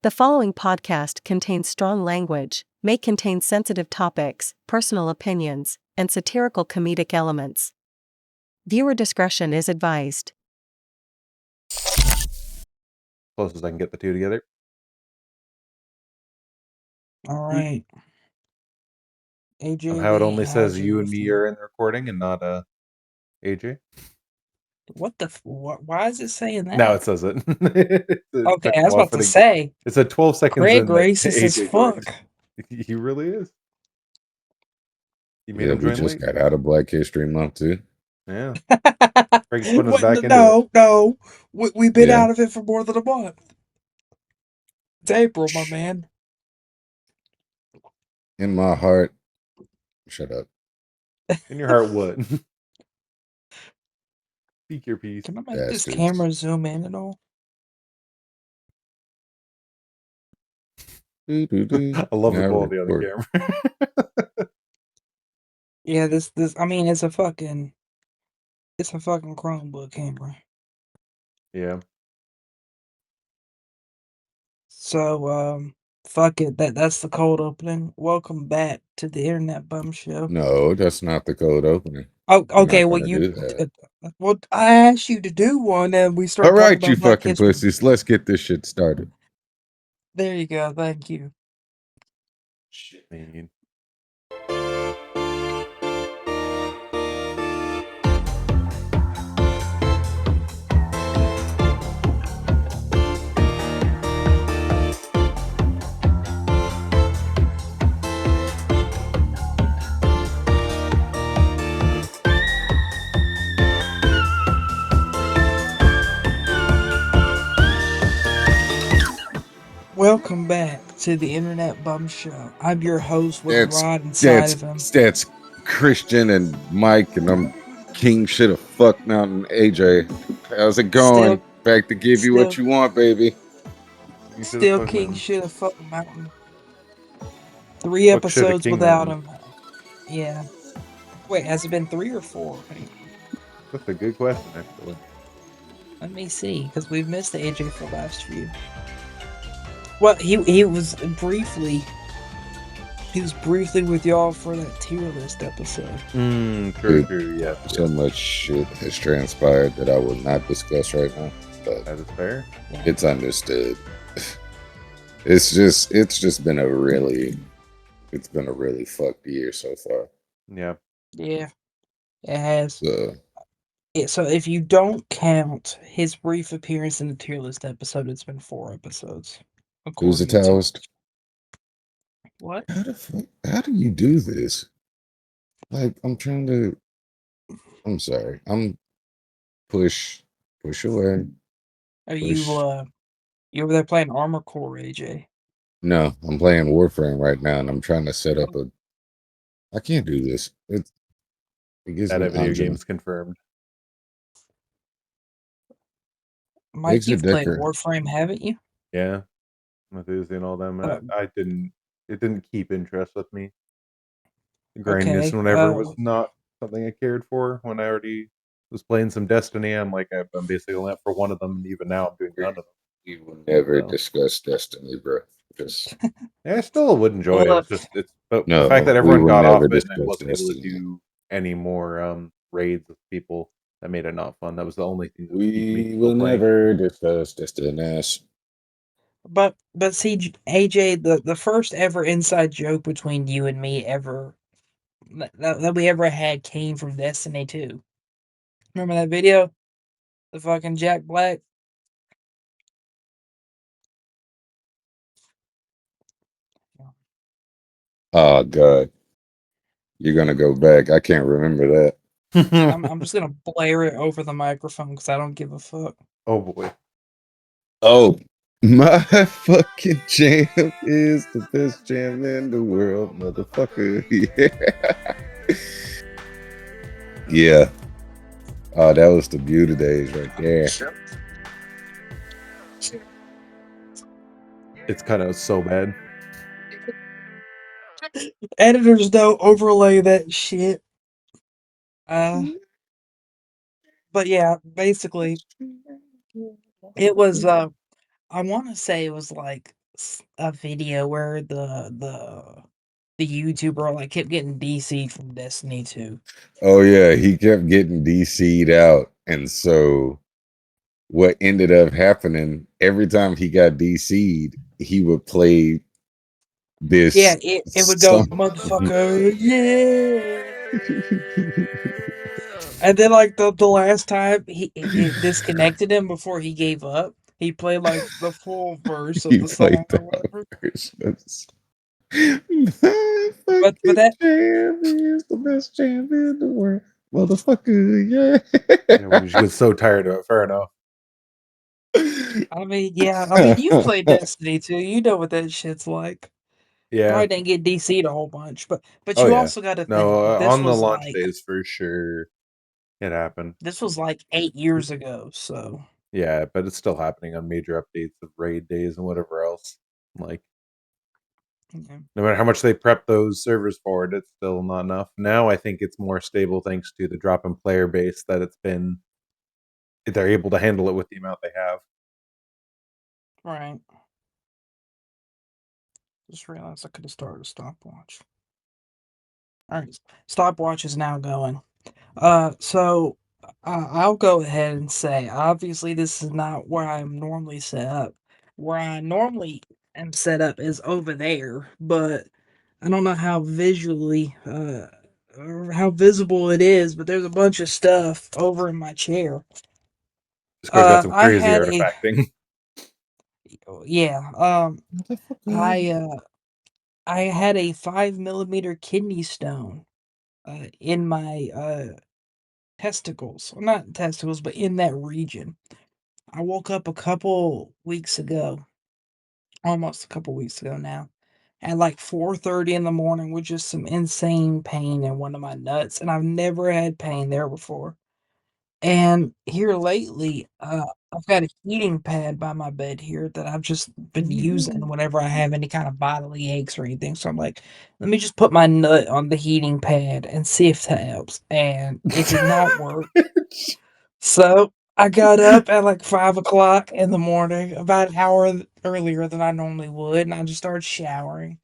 The following podcast contains strong language, may contain sensitive topics, personal opinions, and satirical comedic elements. Viewer discretion is advised. Closest I can get the two together. All right. AJ, Somehow it only says how's you and me everything? are in the recording and not AJ. What the? Why is it saying that? Now it says it. Okay, I was about to say. It said 12 seconds Craig in that racist as AJ fuck. joined. He really is. You made Yeah, him we join just late? got out of Black History Month too. Yeah. Craig's putting us back into it. No. We've been Yeah. out of it for more than a month. It's April, my man. In my heart, shut up. In your heart, what? Speak your piece. Can I make this Bastards. camera zoom in at all? I I love the quality on the camera. Yeah, this. I mean, it's a fucking Chromebook camera. Yeah. So, fuck it. That's the cold opening. Welcome back to the Internet Bum Show. No, that's not the cold opening. Oh, I'm okay. not Well, gonna you. do that. Well, I asked you to do one, and we All started right, talking you about Black fucking History. pussies. Let's get this shit started. There you go. Thank you. Shit, man. Welcome back to the Internet Bum Show. I'm your host with a rod inside of him. That's Christian and Mike, and I'm King Shit of Fuck Mountain AJ. How's it going? Back to give you what you want, baby. Still King Shit of Fuck Mountain. 3 episodes without him. Yeah. Wait, has it been 3 or 4? That's a good question, actually. Let me see, because we've missed the AJ for the last few. Well, he was briefly with y'all for that tier list episode. True, yeah. So much shit has transpired that I will not discuss right now. But that is fair. Yeah. It's understood. It's just been a really fucked year so far. Yeah. Yeah. It has. So, yeah, so if you don't count his brief appearance in the tier list episode, it's been 4 episodes. Who's the Taoist? What? How do you do this? Like, I'm sorry. I'm push away. Are you over there playing Armor Core, AJ? No, I'm playing Warframe right now, and I'm trying to set up I can't do this. It gives me video game's confirmed. Mike, you've played Warframe, haven't you? Yeah. Methuselah and all them. It didn't keep interest with me. Grandness whenever was not something I cared for. When I already was playing some Destiny, I'm like, I'm basically only up for one of them, and even now I'm doing none of them. You will never discuss Destiny, bro. Just yeah, I still would enjoy it. But no, the fact that everyone got off it and I wasn't able Destiny. to do any more raids with people, that made it not fun. That was the only thing that we will never discuss Destiny. But see, AJ, the first ever inside joke between you and me ever that we ever had came from Destiny 2. Remember that video? The fucking Jack Black. Oh God, you're gonna go back. I can't remember that. I'm just gonna blare it over the microphone because I don't give a fuck. Oh boy. Oh, my fucking jam is the best jam in the world, motherfucker. Yeah. Yeah. Oh, that was the beauty days right there. It's kind of so bad. Editors don't overlay that shit. But yeah, basically, it was I want to say it was like a video where the YouTuber like kept getting DC'd from Destiny 2. Oh yeah, he kept getting DC'd out, and so what ended up happening every time he got DC'd, he would play this. Yeah, it would go motherfucker, yeah. And then like the last time it disconnected him before he gave up, he played like the full verse of He the played song the or whatever. versions. But that Jam is the best jam in the world, motherfucker. Yeah, when you just get so tired of it, fair enough. I mean, you've played Destiny 2, you know what that shit's like. Yeah. Probably didn't get DC'd a whole bunch, but Oh, you yeah. also got to think No, this on the was launch like days for sure it happened. this was like 8 years ago, so Yeah, but it's still happening on major updates of raid days and whatever else. Like, yeah. no matter how much they prep those servers for it, it's still not enough. Now I think it's more stable thanks to the drop in player base that they're able to handle it with the amount they have. Right. Just realized I could have started a stopwatch. Alright, stopwatch is now going. So I'll go ahead and say, obviously, this is not where I'm normally set up. Where I normally am set up is over there, but I don't know how visually, or how visible it is, but there's a bunch of stuff over in my chair. This guy's got some I crazy had artifacting. yeah, I had a 5mm kidney stone in my testicles. Well, not testicles, but in that region. I woke up a couple weeks ago, almost a couple weeks ago now, at like 4:30 in the morning with just some insane pain in one of my nuts, and I've never had pain there before. And here lately, I've got a heating pad by my bed here that I've just been using whenever I have any kind of bodily aches or anything. So I'm like, let me just put my nut on the heating pad and see if that helps. And it did not work. So I got up at like 5 o'clock in the morning, about an hour earlier than I normally would, and I just started showering.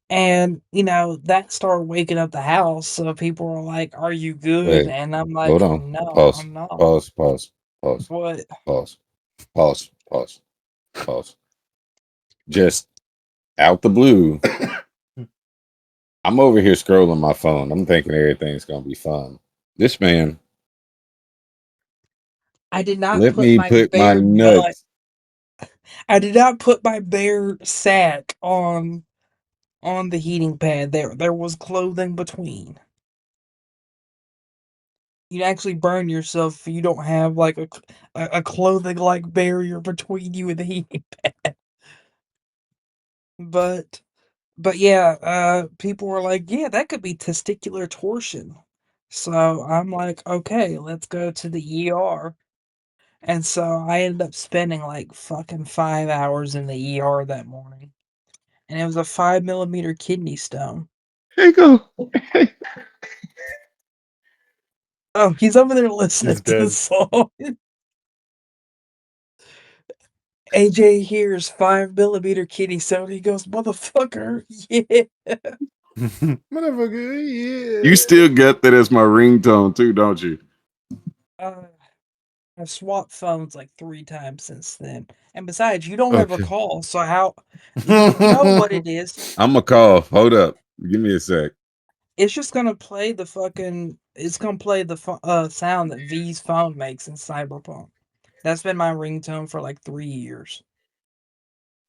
And, that started waking up the house. So people were like, "Are you good?" Wait, And I'm hold like, on. "No, Pause. I'm not." Pause. Pause. Pause. What? Pause. Pause. Pause. Pause. Just out the blue, I'm over here scrolling my phone. I'm thinking everything's gonna be fun. This man I did not let put me my put my bare nut. nuts. I did not put my bare sack on the heating pad. There was clothing between. You'd actually burn yourself if you don't have like a clothing like barrier between you and the heating pad. But yeah, people were like, "Yeah, that could be testicular torsion." So I'm like, "Okay, let's go to the ER." And so I ended up spending like fucking 5 hours in the ER that morning. And it was a 5mm kidney stone. Hey, go. Oh, he's over there listening He's to the dead. song. AJ hears 5mm kidney stone. He goes, "Motherfucker, yeah." Motherfucker, yeah. You still got that as my ringtone too, don't you? I've swapped phones like 3 times since then. And besides, you don't ever Okay. call, so how you know what it is. I'm gonna call. Hold up. Give me a sec. It's just gonna play the sound that V's phone makes in Cyberpunk. That's been my ringtone for like 3 years.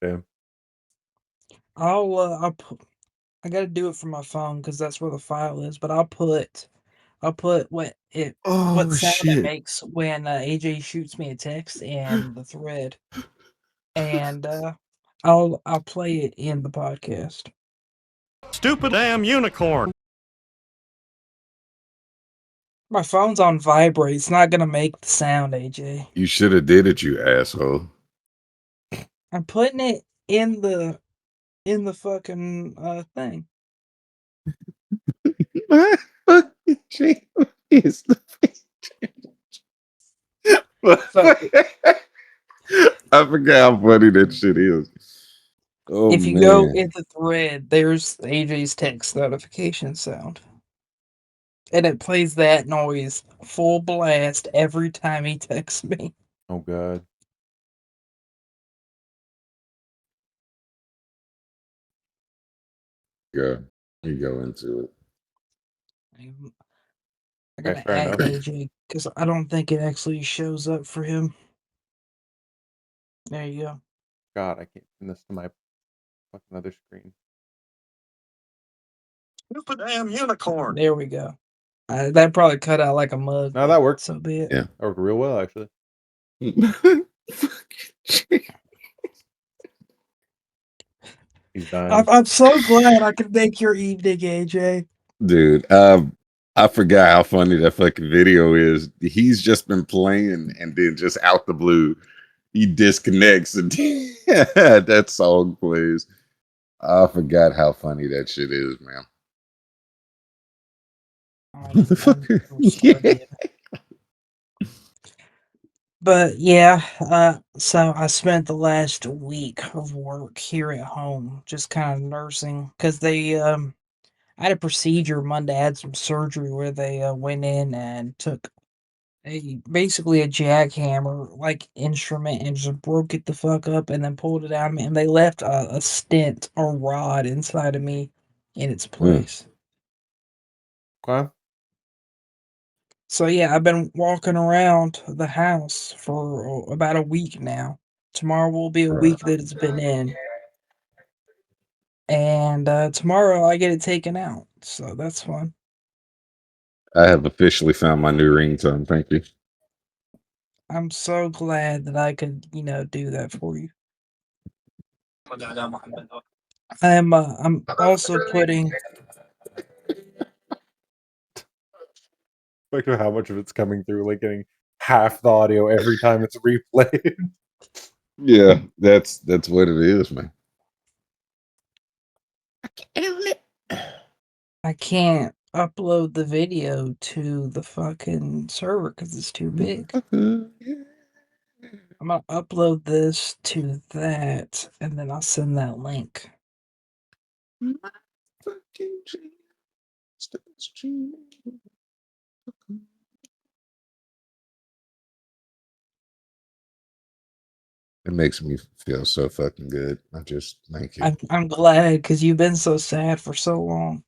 Damn. I gotta do it from my phone because that's where the file is. But I'll put what Oh sound it shit. makes when AJ shoots me a text in the thread, and I'll play it in the podcast. Stupid damn unicorn. My phone's on vibrate. It's not gonna make the sound, AJ. You should have did it, you asshole. I'm putting it in the fucking thing. My fucking channel is the So I forgot how funny that shit is. Oh If you go man. in the thread, there's AJ's text notification sound. And it plays that noise full blast every time he texts me. Oh god. Go. You go into it. I Okay, gotta fair add enough. AJ because I don't think it actually shows up for him. There you go. God, I can't send this to my fucking other screen. Stupid damn unicorn. There we go. That probably cut out like a mug. No, that worked. So be it. Yeah. That worked real well, actually. He's dying. I'm so glad I could make your evening, AJ. Dude, I forgot how funny that fucking video is. He's just been playing and then just out the blue, he disconnects and that song plays. I forgot how funny that shit is, man. Motherfucker. Yeah. But yeah, so I spent the last week of work here at home, just kind of nursing, because I had a procedure Monday. I had some surgery where they went in and took basically a jackhammer like instrument and just broke it the fuck up and then pulled it out of me, and they left a stent or rod inside of me in its place. Okay. So yeah, I've been walking around the house for about a week now. Tomorrow will be a week that it's been in. And tomorrow I get it taken out. So that's fun. I have officially found my new ringtone. Thank you. I'm so glad that I could, do that for you. I'm also putting Like how much of it's coming through, like getting half the audio every time it's replayed. Yeah, that's what it is, man. I can't upload the video to the fucking server because it's too big. I'm gonna upload this to that, and then I'll send that link. It makes me feel so fucking good. I just thank you. I'm glad because you've been so sad for so long.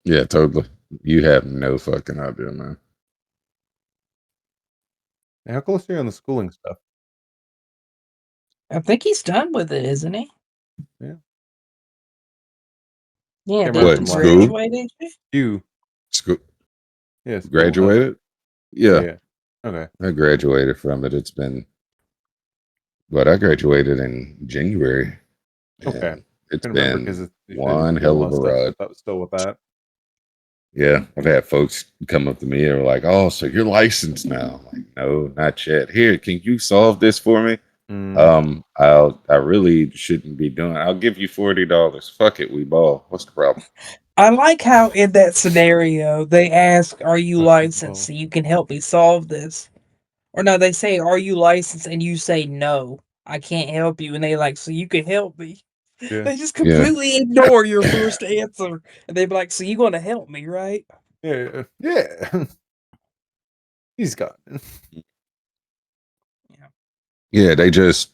Yeah, totally. You have no fucking idea, man. How close are you on the schooling stuff? I think he's done with it, isn't he? Yeah. Yeah, Can't did What, you school? graduate, AJ? You. School. Yeah. School. Graduated? Yeah. Yeah, Okay. I graduated from it. It's been, but I graduated in January. Okay. And it's I can remember because been you said you one were doing a hell lot of of a stuff ride. still with that. Yeah, I've had folks come up to me and were like, "Oh, so you're licensed now?" I'm like, no, not yet. Here, can you solve this for me? I really shouldn't be doing. I'll give you $40. Fuck it, we ball. What's the problem? I like how in that scenario they ask, "Are you licensed so you can help me solve this?" Or no, they say, "Are you licensed?" and you say, "No, I can't help you." And they like, "So you can help me." Yeah. They just completely ignore your first answer, and they be like, "So you gonna help me, right?" Yeah. Yeah. He's got it. Yeah, they just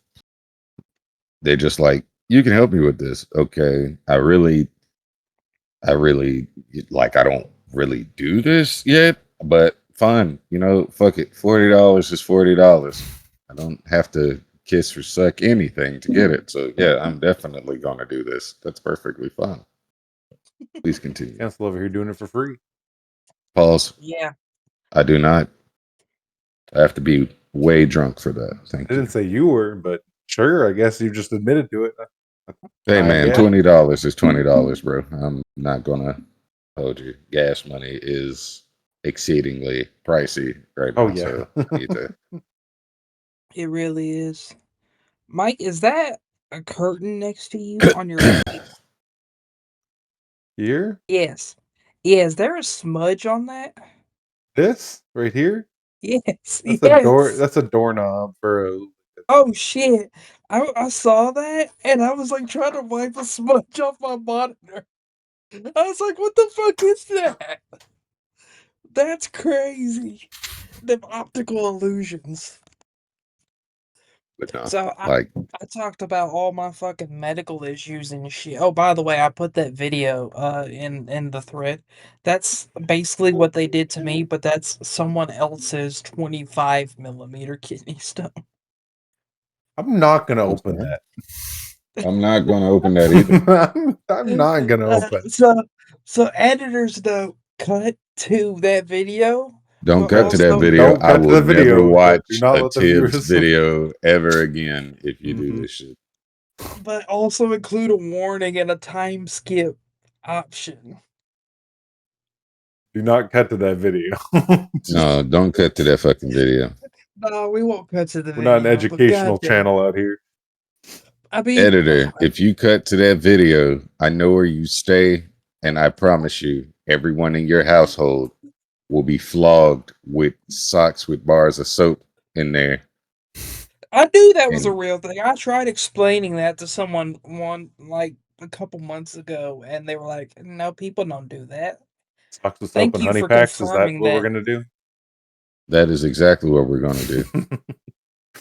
like, you can help me with this. Okay, I really like, I don't really do this yet, but fine, fuck it. $40 is $40. I don't have to kiss or suck anything to get it. So yeah, I'm definitely gonna do this. That's perfectly fine. Please continue. Cancel over here doing it for free. Pause. Yeah. I do not. I have to be way drunk for that. Thank I you. didn't say you were, but sure, I guess you just admitted to it. Hey I man, guess. $20 is $20, bro. I'm not gonna hold you. Gas money is exceedingly pricey right now. Oh yeah. So I need to. It really is. Mike, is that a curtain next to you on your right? Here? Yes. Yeah, is there a smudge on that? This right here? Yes. That's a door. Yes. That's a doorknob for a Oh shit! I saw that and I was like trying to wipe a smudge off my monitor. I was like, "What the fuck is that?" That's crazy. Them optical illusions. But no, So like I talked about all my fucking medical issues and shit. Oh, by the way, I put that video in the thread. That's basically what they did to me, but that's someone else's 25 millimeter kidney stone. I'm not gonna that's open fine. that. I'm not going to open that either. I'm not gonna open. So editors though cut to that video, Don't but cut to that also video. Don't I cut to will the never video, but do watch not a let the TIBS viewers. video ever again if you do Mhm. this shit. but also include a warning and a time skip option. Do not cut to that video. No, don't cut to that fucking video. No, we won't cut to the We're video. not an but educational goddamn. channel out here. I mean, Editor, if you cut to that video, I know where you stay, and I promise you, everyone in your household will be flogged with socks with bars of soap in there. I knew that was a And real thing. I tried explaining that to someone like a couple months ago, and they were like, "No, people don't do that." Socks with soap Thank and you honey for packs. Is that confirming what we're that. gonna do? that is exactly what we're going to do.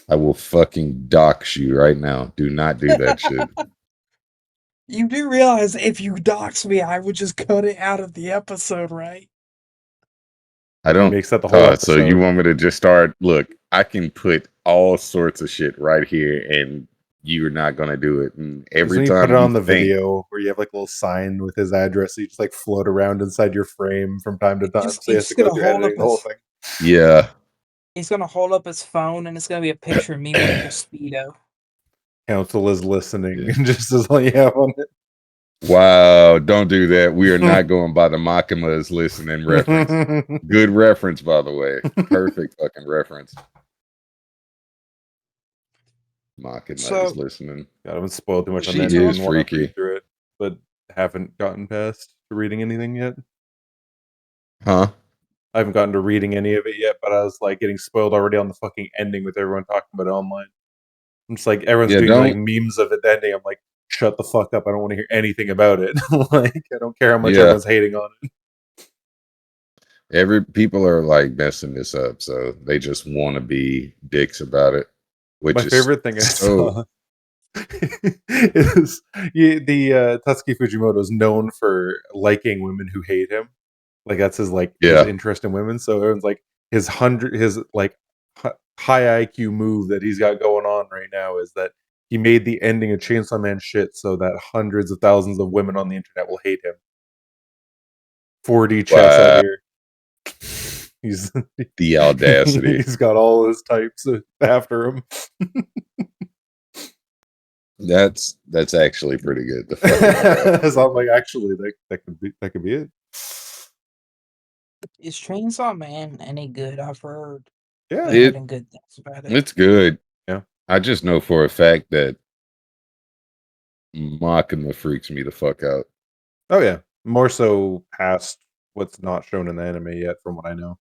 I will fucking dox you right now. Do not do that shit. You do realize if you dox me, I would just cut it out of the episode, right? I He don't. makes that the whole So you episode. want me to just start? Look, I can put all sorts of shit right here, and you're not gonna do it. And every When you put time it you on the think, video where you have like a little sign with his address, you just like float around inside your frame from time to time. So he has He's to go gonna through hold editing up the whole his thing. yeah, he's gonna hold up his phone, and it's gonna be a picture of me wearing a speedo. Council is listening, Yeah. just as all you have on it. wow, don't do that. We are not going by the Machima's listening reference. Good reference, by the way. Perfect fucking reference. Machina So is listening. God, I haven't spoiled too much on She that. I is want to freaky. read through it, but haven't gotten past to reading anything yet. Huh? I haven't gotten to reading any of it yet, but I was like getting spoiled already on the fucking ending with everyone talking about it online. I'm just like everyone's Yeah, doing like don't. memes of it ending. I'm like, shut the fuck up. I don't want to hear anything about it. Like I don't care how much Yeah. everyone's hating on it. People are like messing this up, so they just want to be dicks about it. Which My is favorite thing I so saw is Tatsuki Fujimoto is known for liking women who hate him. Like that's his his yeah. interest in women. So everyone's like his like high IQ move that he's got going on right now is that he made the ending of Chainsaw Man shit so that hundreds of thousands of women on the internet will hate him. 4D chess out Wow, here. He's the audacity. he's got all his types after him. That's actually pretty good. The fucking So I'm like, actually, that could be it. is Chainsaw Man any good? I've heard Yeah, nothing but good things about it. it's good. Yeah. I just know for a fact that Machina freaks me the fuck out. Oh yeah, more so past what's not shown in the anime yet, from what I know.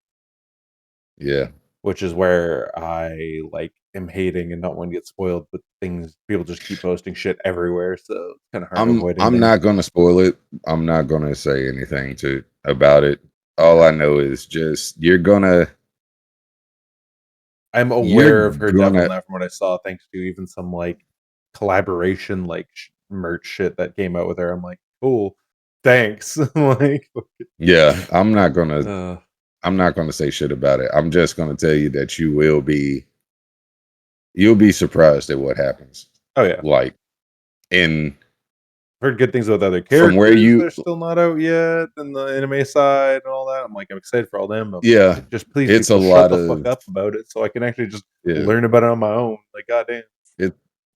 Yeah. Which is where I like am hating and not want to get spoiled, but people just keep posting shit everywhere, so it's kind of hard to avoid I'm anything. not gonna spoil it. I'm not gonna say anything about it. All I know is just I'm aware of her devil now from what I saw, thanks to even some like collaboration like merch shit that came out with her. I'm like, cool, thanks. Like, yeah, I'm not gonna say shit about it. I'm just gonna tell you that you'll be surprised at what happens. Oh yeah, like in heard good things about the other characters. From where They're still not out yet, and the anime side and all that. I'm like, I'm excited for all them. But yeah, just please, it's people, a shut lot the fuck of up about it, so I can actually just yeah. learn about it on my own. Like, goddamn.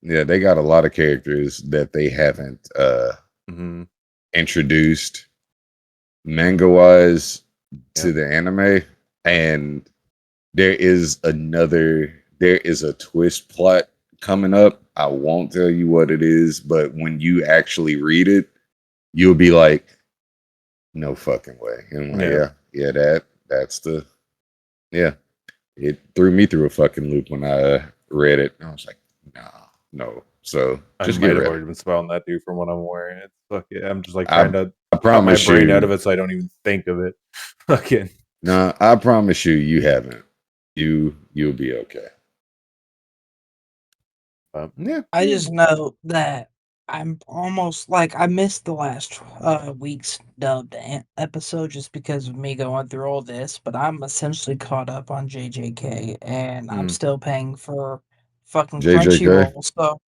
Yeah, they got a lot of characters that they haven't introduced manga wise to the anime, and there is a twist plot coming up. I won't tell you what it is, but when you actually read it, you'll be like, no fucking way. And I'm like, it threw me through a fucking loop when I read it. And I was like, No. So I just might get have ready. already been spelling that dude from what I'm wearing. It's fucking, I'm just like I trying to cut my promise brain you. out of it so I don't even think of it. Fucking. No, I promise you haven't. You'll be okay. Yeah. I just know that I'm almost like I missed the last week's dubbed episode just because of me going through all this, but I'm essentially caught up on JJK and I'm still paying for fucking JJK? Crunchyroll.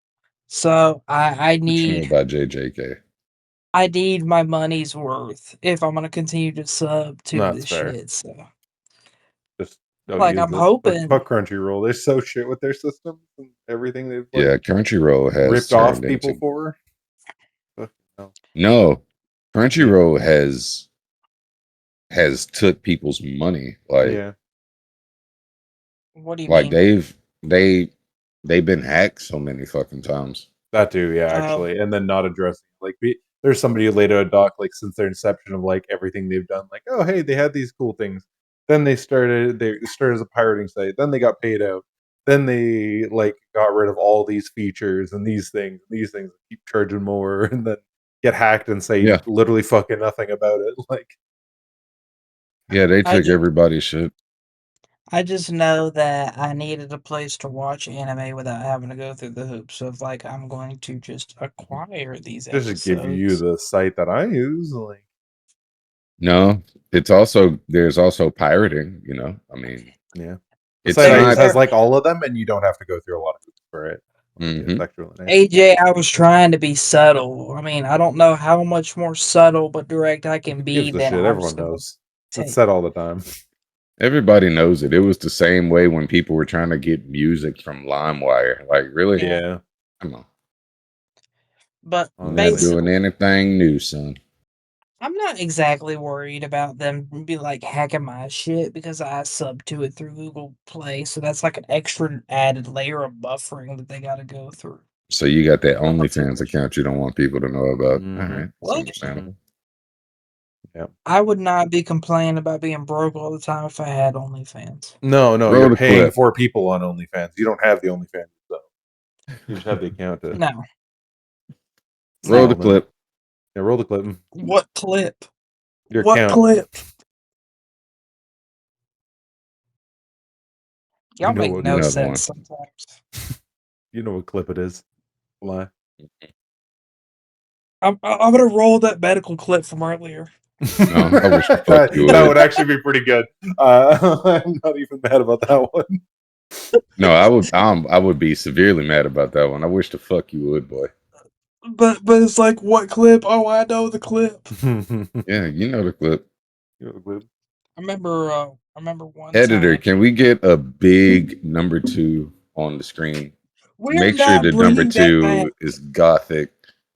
So I What you know need about JJK? I need my money's worth if I'm gonna continue to sub to That's this fair. shit. So Just don't like use I'm it. hoping Fuck Crunchyroll. They're so shit with their systems and everything they've like Yeah, Crunchyroll has ripped off turned people into for. no. Crunchyroll has took people's money. Yeah. what do you Like mean? they've been hacked so many fucking times. That too, yeah, actually, and then not addressing like there's somebody who laid out a doc like since their inception of like everything they've done, like oh hey they had these cool things, then they started as a pirating site, then they got paid out, then they like got rid of all these features and these things keep charging more, and then get hacked and say Yeah. literally fucking nothing about it, like Yeah, they took everybody's shit. I just know that I needed a place to watch anime without having to go through the hoops of like I'm going to just acquire these just to give you episodes. the site that I use, like No, there's also pirating, you know. I mean, yeah. The it's site I use not has like all of them, and you don't have to go through a lot of hoops for it. It's actually nice. AJ, I was trying to be subtle. I mean, I don't know how much more subtle but direct I can Who be gives a than shit? I'm Everyone just gonna knows. take. It's said all the time. everybody knows it. It was the same way when people were trying to get music from LimeWire. Like, really? Yeah. Come on. But Not Honestly. doing anything new, son. I'm not exactly worried about them be like hacking my shit because I sub to it through Google Play, so that's like an extra added layer of buffering that they got to go through. So you got that OnlyFans account you don't want people to know about. All right. That's What? understandable. Yeah. I would not be complaining about being broke all the time if I had OnlyFans. No, Roll you're the paying clip. for people on OnlyFans. You don't have the OnlyFans, so you just have the account to No. Roll the clip. Yeah, roll the clip. What clip? Your What account. clip? Y'all You know make what no another sense one. sometimes. You know what clip it is. Lie. I'm gonna roll that medical clip from earlier. No, I wish the fuck you that would. would actually be pretty good. I'm not even mad about that one. No, I would be severely mad about that one. I wish the fuck you would, boy. But it's like what clip? Oh, I know the clip. Yeah, you know the clip. You know the clip. I remember one Editor, time. can we get a big number 2 on the screen? We're Make sure not the number bringing that back. 2 is gothic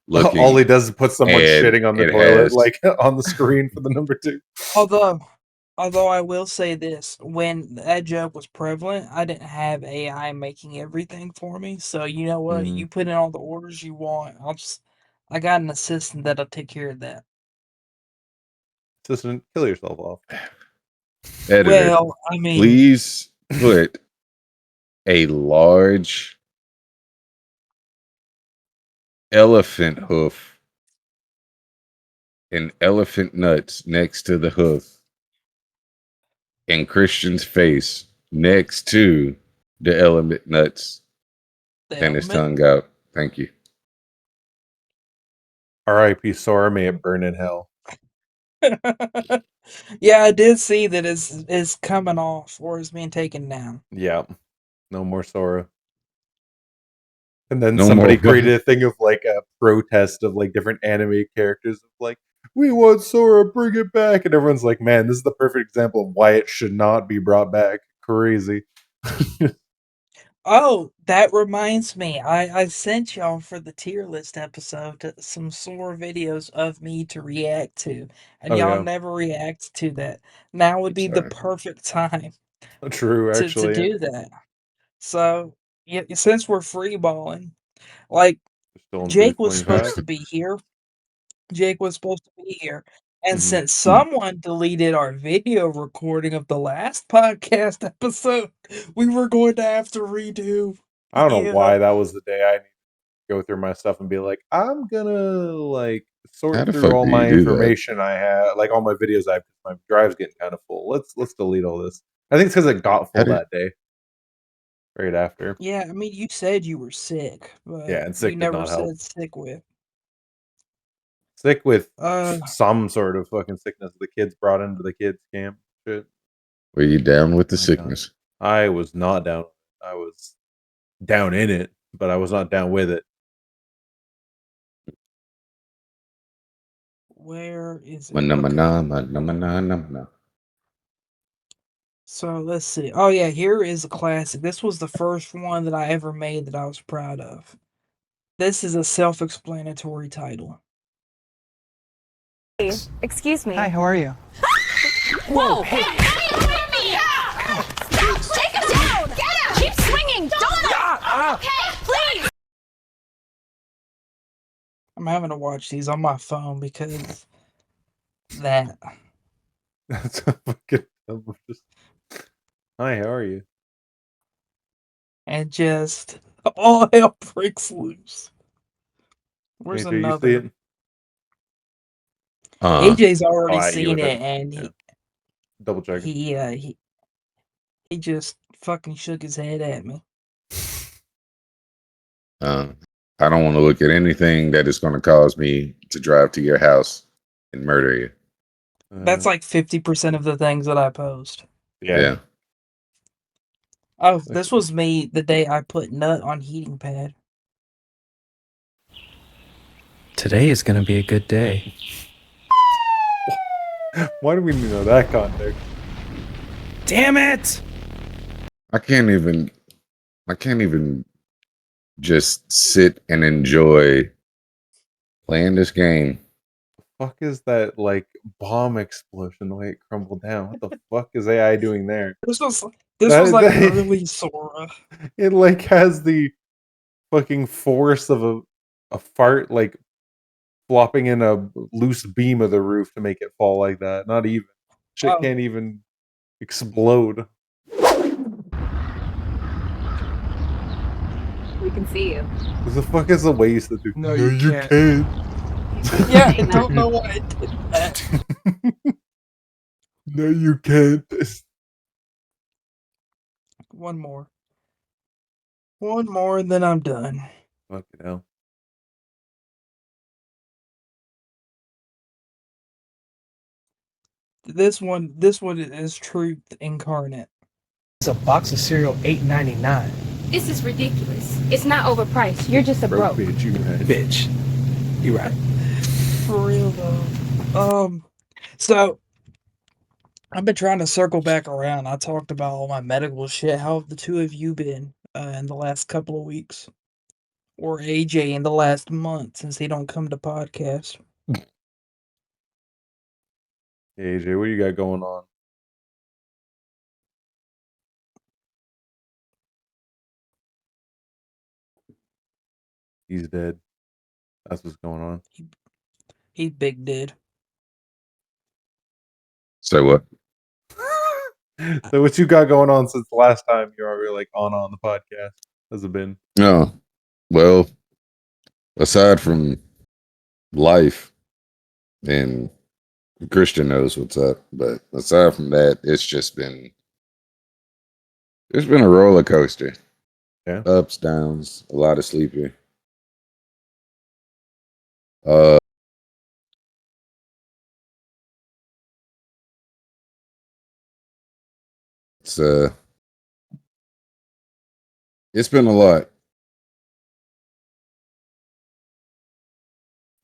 looking. All he does is put someone and shitting on the it toilet, has- like on the screen for the number 2. Although I will say this, when that joke was prevalent, I didn't have AI making everything for me. So you know what? You put in all the orders you want. I got an assistant that'll take care of that. Assistant, kill yourself off. Editor, Well, I mean, please put a large elephant hoof and elephant nuts next to the hoof and Christian's face next to the elephant nuts and his tongue out. Thank you. R.I.P. Sora, may it burn in hell. yeah, I did see that it's coming off or is being taken down. Yeah. No more Sora. And then No somebody more created a thing of like a protest of like different anime characters of like, we want Sora, bring it back. And everyone's like, man, this is the perfect example of why it should not be brought back. Crazy. Oh, that reminds me. I sent y'all for the tier list episode some Sora videos of me to react to, and Oh, y'all yeah. never react to that. Now would be the Sorry. perfect time True, to actually. do that. So, yeah, since we're freeballing, like Still in Jake booth was supposed 25. to be here. Jake was supposed to be here. And Mhm. since someone deleted our video recording of the last podcast episode, we were going to have to redo. I don't know why that was the day I need to go through my stuff and be like, I'm gonna like How sort the through fuck all do you my do that? information I have, like all my videos I have. My drive's getting kind of full. Let's delete all this. I think it's because it got full that day. Right after. Yeah, I mean, you said you were sick, but Yeah, and sick you did never not said help. sick with. Sick with some sort of fucking sickness the kids brought into the kids camp. Shit. Were you down with the sickness? God. I was not down. I was down in it, but I was not down with it. Where is it? Okay. So let's see. Oh yeah, here is a classic. This was the first one that I ever made that I was proud of. This is a self-explanatory title. Excuse me. Hi, how are you? Whoa! Hey! Stop! Take him down! Get him! Keep swinging! Don't! Hey, please! I'm having to watch these on my phone because that. That's a fucking. Hi, how are you? And just all hell breaks loose. Where's AJ, another? you see it? AJ's already seen it, and he double checking. He just fucking shook his head at me. I don't want to look at anything that is going to cause me to drive to your house and murder you. That's like 50% of the things that I post. Yeah. Oh, this was me the day I put nut on heating pad. Today is gonna be a good day. Why do we need to know that context? Damn it! I can't even just sit and enjoy playing this game. The fuck is that like bomb explosion the way it crumbled down? What the fuck is AI doing there? This was like early Sora. It like has the fucking force of a fart like flopping in a loose beam of the roof to make it fall like that. Not even. Shit can't even explode. We can see you. What the fuck is the waste that No, you can't. Yeah, I don't know why I did that. No, you can't. One more, and then I'm done. Fucking hell. This one is truth incarnate. It's a box of cereal $8.99. This is ridiculous. It's not overpriced. You're just a broke. Bitch, you right. Bitch. You right. For real though. So I've been trying to circle back around. I talked about all my medical shit. How have the two of you been in the last couple of weeks? Or AJ in the last month since he don't come to podcast? Hey, AJ, what you got going on? He's dead. That's what's going on. He's big dead. So what? So what you got going on since the last time you were like on the podcast? Has it been? No. Well, aside from life, and Christian knows what's up, but aside from that, it's been a roller coaster. Yeah. Ups, downs, a lot of sleeping. It's been a lot.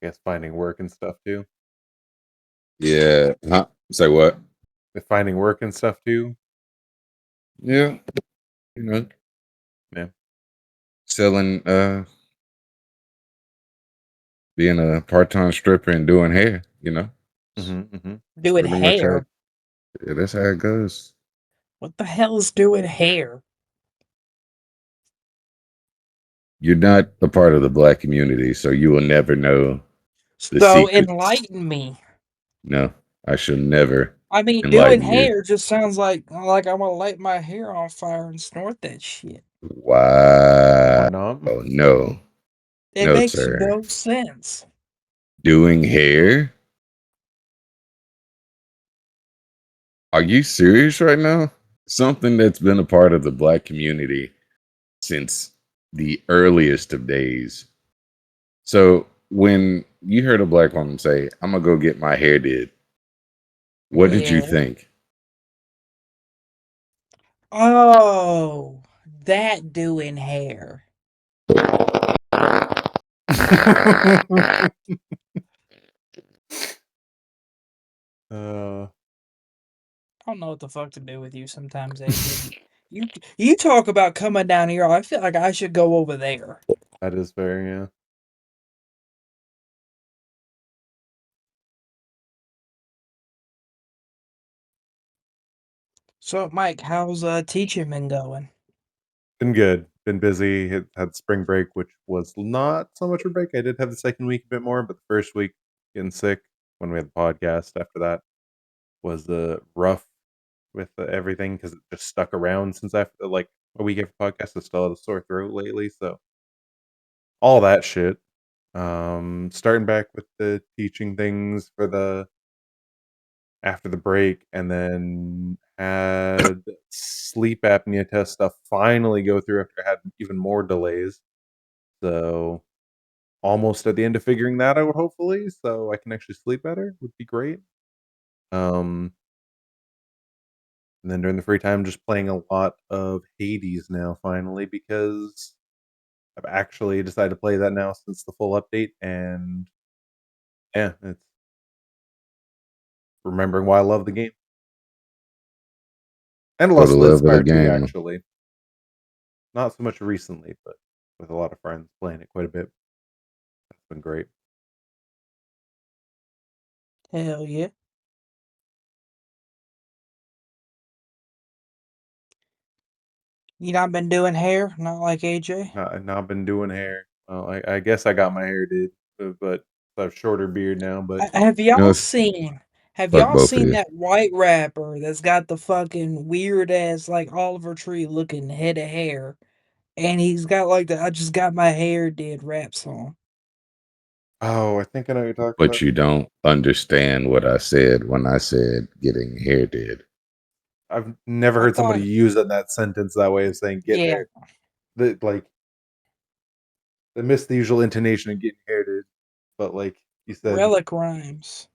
I guess finding work and stuff too. Yeah. Huh? Say what? Finding work and stuff too. Yeah. You know. Yeah. Selling being a part-time stripper and doing hair, you know. Doing hair? Yeah, that's how it goes. What the hell is doing hair? You're not a part of the Black community, so you will never know the So secrets. enlighten me. No, I shall never. I mean, doing hair just sounds like I want to light my hair on fire and snort that shit. Wow. Or not? Oh no. It No, makes sir. no sense. Doing hair? Are you serious right now? Something that's been a part of the Black community since the earliest of days. So when you heard a Black woman say, I'm gonna go get my hair did, what did you Yeah. think? Oh, that doing hair. I don't know what the fuck to do with you sometimes, AJ. You talk about coming down here. I feel like I should go over there. That is fair, yeah. So, Mike, how's teaching been going? Been good. Been busy. Had spring break, which was not so much a break. I did have the second week a bit more, but the first week getting sick when we had the podcast after that was rough with everything because it just stuck around since after like a week after podcast. I still had a sore throat lately, so all that shit. Starting back with the teaching things for the after the break, and then had sleep apnea test stuff finally go through after I had even more delays. So almost at the end of figuring that out, hopefully, so I can actually sleep better would be great. And then during the free time, just playing a lot of Hades now, finally, because I've actually decided to play that now since the full update, and yeah, it's remembering why I love the game. And For Lost the Lid love of the Spire too, game. actually. Not so much recently, but with a lot of friends playing it quite a bit. That's been great. Hell yeah. You not been doing hair? Not like AJ? Not been doing hair. Well, I guess I got my hair did, but I have shorter beard now. But Have You know, y'all it's seen? Have fuck y'all both of seen you. that white rapper that's got the fucking weird ass like Oliver Tree looking head of hair, and he's got like the "I just got my hair did" rap song. oh, I think I know what you're talking But about. you don't understand what I said when I said getting hair did. I've never I heard somebody thought, use that sentence that way of saying "get yeah, hair." Like they missed the usual intonation of getting hair did, but like you said, relic rhymes.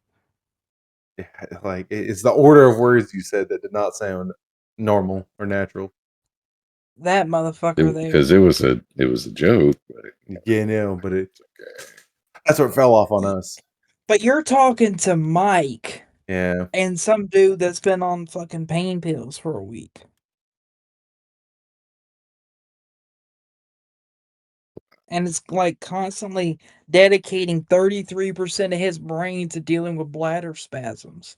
like it's the order of words you said that did not sound normal or natural. That motherfucker there. Because it was a joke, but Yeah, no, but it's okay. that's what fell off on us. But you're talking to Mike Yeah. and some dude that's been on fucking pain pills for a week. And it's like constantly dedicating 33% of his brain to dealing with bladder spasms.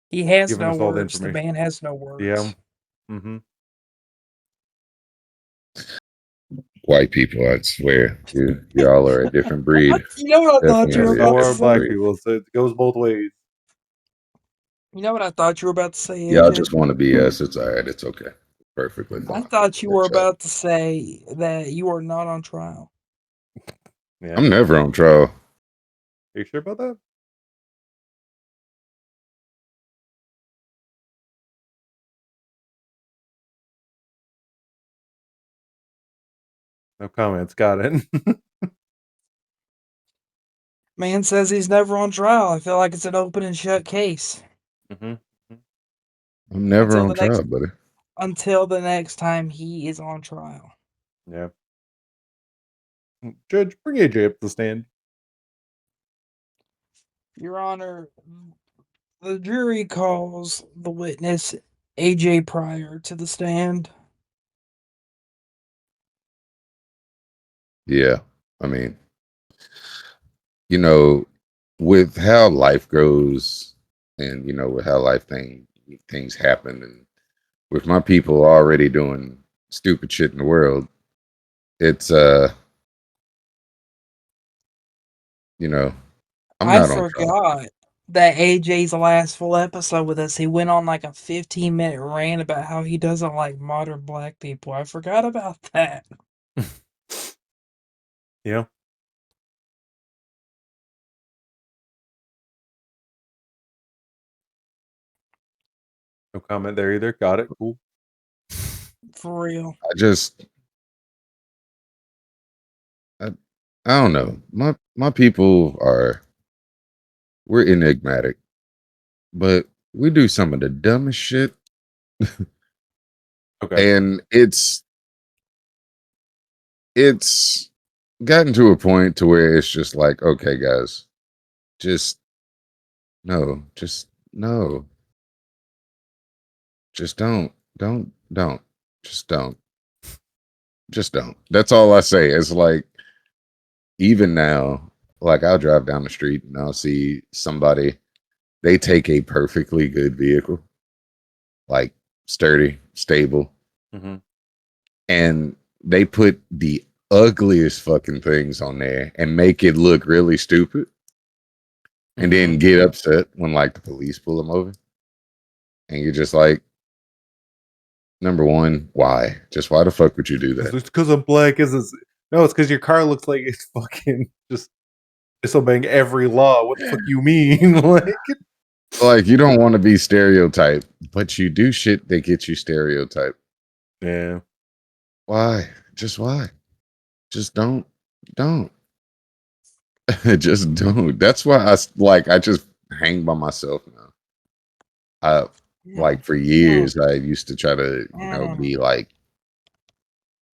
He has Giving no us all the words. The information. man has no Yeah. words. Mm-hmm. White people, I swear, y'all are a different breed. You know what I thought you were Definitely a about to Or different black say? breed. people, so it goes both ways. You know what I thought you were about to say, Y'all AJ? just want to be us. It's all right. It's okay. Perfectly I fine. thought you were Shut up. about to say that you are not on trial. Yeah. I'm never on trial. Are you sure about that? No comments. Got it. Man says he's never on trial. I feel like it's an open and shut case. Mm-hmm. I'm never Until on the trial, next buddy. until the next time he is on trial. Yeah. Judge, bring AJ up to the stand. Your Honor, the jury calls the witness AJ Pryor to the stand. Yeah. I mean, you know, with how life goes and, with how things happen, and with my people already doing stupid shit in the world, it's, I'm I not on trial. forgot. that AJ's last full episode with us, he went on like a 15-minute rant about how he doesn't like modern black people. I forgot about that. Yeah. No comment there either. Got it. Cool. For real. I don't know. My people we're enigmatic, but we do some of the dumbest shit. Okay. And it's gotten to a point to where it's just like, okay, guys, just no. Just don't. Just don't. That's all I say. It's like, even now, like, I'll drive down the street and I'll see somebody, they take a perfectly good vehicle, like sturdy, stable, and they put the ugliest fucking things on there and make it look really stupid, and then get upset when like the police pull them over, and you're just like, number one, why? Just why the fuck would you do that? It's because I'm black. No, it's because your car looks like it's fucking just disobeying every law. What the fuck you mean? Like, you don't want to be stereotyped, but you do shit that gets you stereotyped. Yeah. Why? Just why? Just don't. Just don't. That's why I just hang by myself now. Like, for years, I used to try to, be like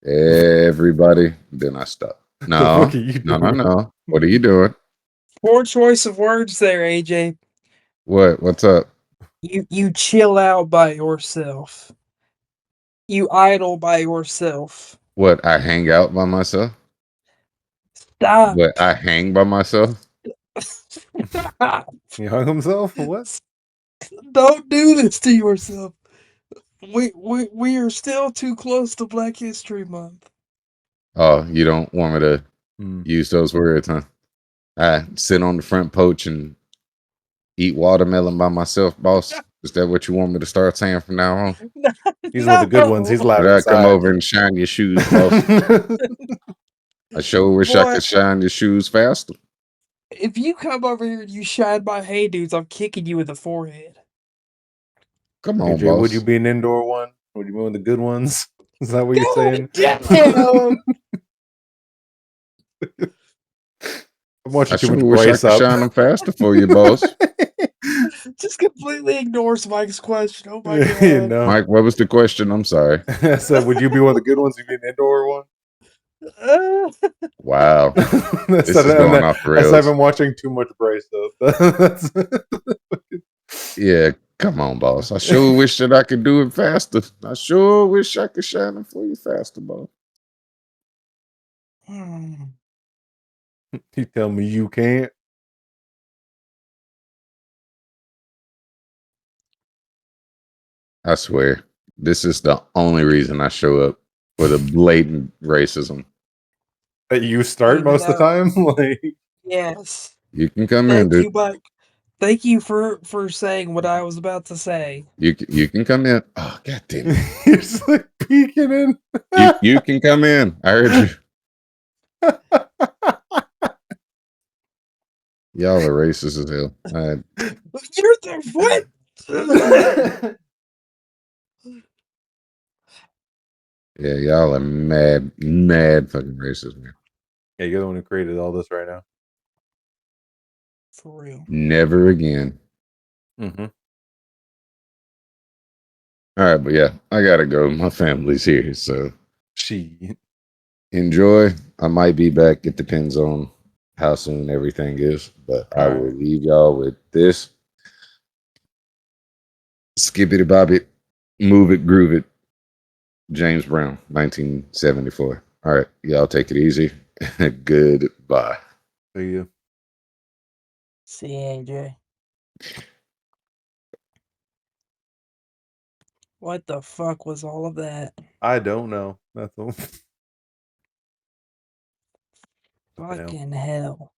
everybody. Then I stopped. No. What are you doing? No. What are you doing? Poor choice of words there, AJ. What's up? You chill out by yourself. You idle by yourself. What, I hang out by myself? Stop. What, I hang by myself? Stop. He hung himself? What? Don't do this to yourself. We are still too close to Black History Month. Oh, you don't want me to use those words, huh? I sit on the front porch and eat watermelon by myself, boss. Is that what you want me to start saying from now on? These are the good ones. He's loud Did I inside. come over and shine your shoes, boss? I sure wish I could shine your shoes faster. If you come over here and you shine my hay dudes, I'm kicking you in the forehead. Come on, AJ, boss. would you be an indoor one? Would you be one of the good ones? Is that what you're saying? Damn. I'm watching I too sure much wish I Brace could Up. shine them faster for you, boss. Just completely ignores Mike's question. Oh my god. Mike, what was the question? I'm sorry. I said, would you be one of the good ones? You'd be an indoor one? Wow. This is going off the rails. I've been watching too much Brace Up. Yeah, come on, boss. I sure wish that I could do it faster. I sure wish I could shine them for you faster, boss. You tell me you can't. I swear, this is the only reason I show up, for the blatant racism. That you start most of the time? Like, yes. You can come in, dude. Thank you, Mike. Thank you for saying what I was about to say. You can come in. Oh, god damn it. You're just like peeking in. You can come in. I heard you. Y'all are racist as hell. You're the what? Yeah, y'all are mad fucking racist, man. Yeah, you're the one who created all this right now. For real. Never again. Mm-hmm. All right, but yeah, I gotta go. My family's here, so she enjoy. I might be back. It depends on how soon everything is, but I will leave y'all with this. Skippity bobbit, move it, groove it. James Brown, 1974. All right, y'all take it easy. Goodbye. See you. See you, AJ. What the fuck was all of that? I don't know. That's all. Fucking hell.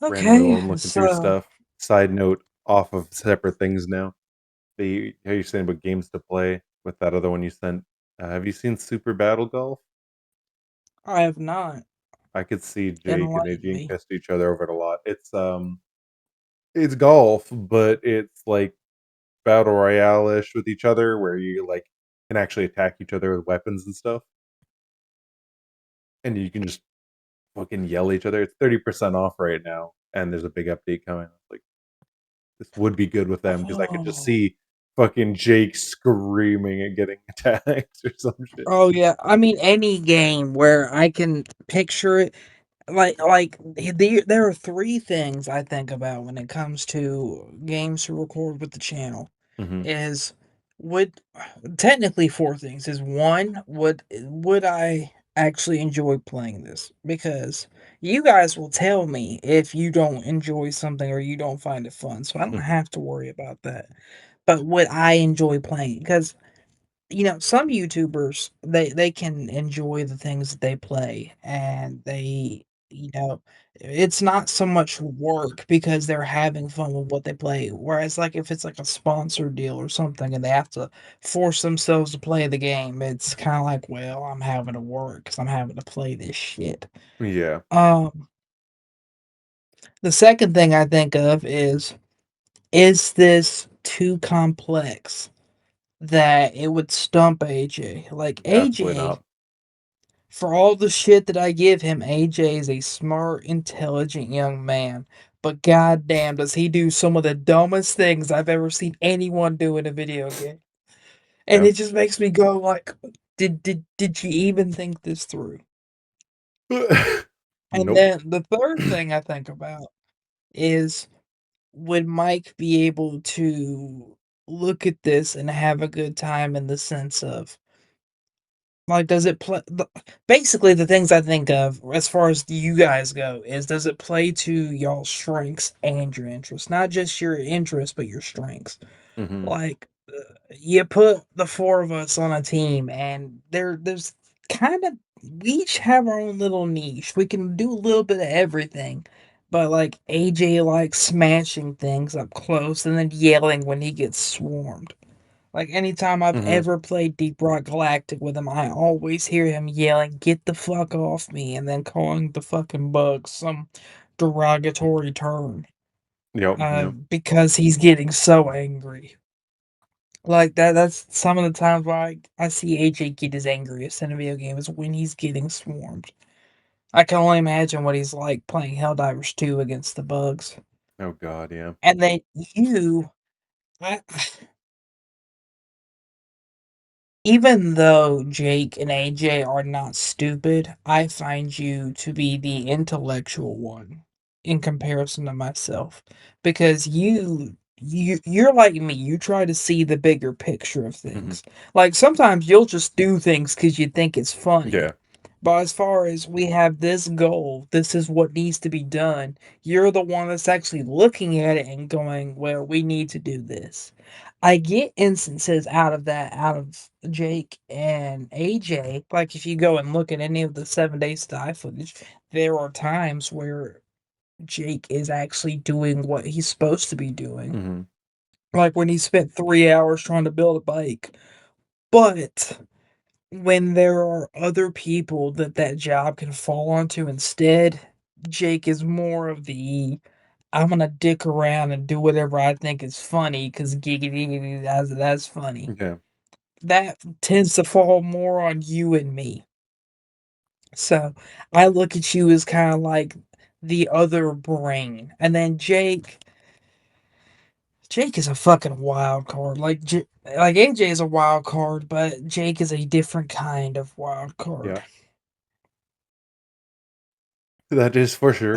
randomly while Okay, I'm looking through so stuff. Side note, off of separate things now. How you saying about games to play with that other one you sent? Have you seen Super Battle Golf? I have not. I could see Jake and Enlighten AJ me. test each other over it a lot. It's golf, but it's like battle royale-ish with each other, where you like can actually attack each other with weapons and stuff, and you can just fucking yell at each other. It's 30% off right now, and there's a big update coming. Like this would be good with them because I could just Oh. see fucking Jake screaming and getting attacked or some shit. Oh yeah, I mean any game where I can picture it, there are three things I think about when it comes to games to record with the channel. Mm-hmm. Is would technically four things. Is one, would I actually enjoy playing this? Because you guys will tell me if you don't enjoy something or you don't find it fun, so I don't have to worry about that. But would I enjoy playing? Because some YouTubers, they can enjoy the things that they play, and it's not so much work because they're having fun with what they play. Whereas, like, if it's like a sponsored deal or something and they have to force themselves to play the game, it's kind of like, well, I'm having to work because I'm having to play this shit. Yeah. The second thing I think of is this too complex that it would stump AJ? Like, Absolutely AJ, not. for all the shit that I give him, AJ is a smart, intelligent young man. But goddamn, does he do some of the dumbest things I've ever seen anyone do in a video game? And Yeah. it just makes me go like, did you even think this through? And Nope. then the third thing I think about is, would Mike be able to look at this and have a good time in the sense of, like, does it play? Basically, the things I think of as far as you guys go is, does it play to y'all's strengths and your interests? Not just your interests, but your strengths. Mm-hmm. Like, you put the four of us on a team, and there's kind of, we each have our own little niche. We can do a little bit of everything. But like AJ likes smashing things up close and then yelling when he gets swarmed. Like, anytime I've Mm-hmm. ever played Deep Rock Galactic with him, I always hear him yelling, "Get the fuck off me," and then calling the fucking bugs some derogatory term. Yep. Because he's getting so angry. Like, that's some of the times why I see AJ get his angriest in a video game is when he's getting swarmed. I can only imagine what he's like playing Helldivers 2 against the bugs. Oh god, yeah. And then you, I, even though Jake and AJ are not stupid, I find you to be the intellectual one in comparison to myself, because you're like me. You try to see the bigger picture of Mm-hmm. things. Like, sometimes you'll just do things cuz you think it's funny. Yeah. But as far as we have this goal, this is what needs to be done, you're the one that's actually looking at it and going, well, we need to do this. I get instances out of Jake and AJ. Like, if you go and look at any of the 7 Day Sty footage, there are times where Jake is actually doing what he's supposed to be doing. Mm-hmm. Like when he spent 3 hours trying to build a bike. But when there are other people that job can fall onto instead, Jake is more of the, I'm gonna dick around and do whatever I think is funny because giggity, that's funny. Yeah. That tends to fall more on you and me. So I look at you as kind of like the other brain, and then Jake is a fucking wild card. Like AJ is a wild card, but Jake is a different kind of wild card. Yeah. That is for sure.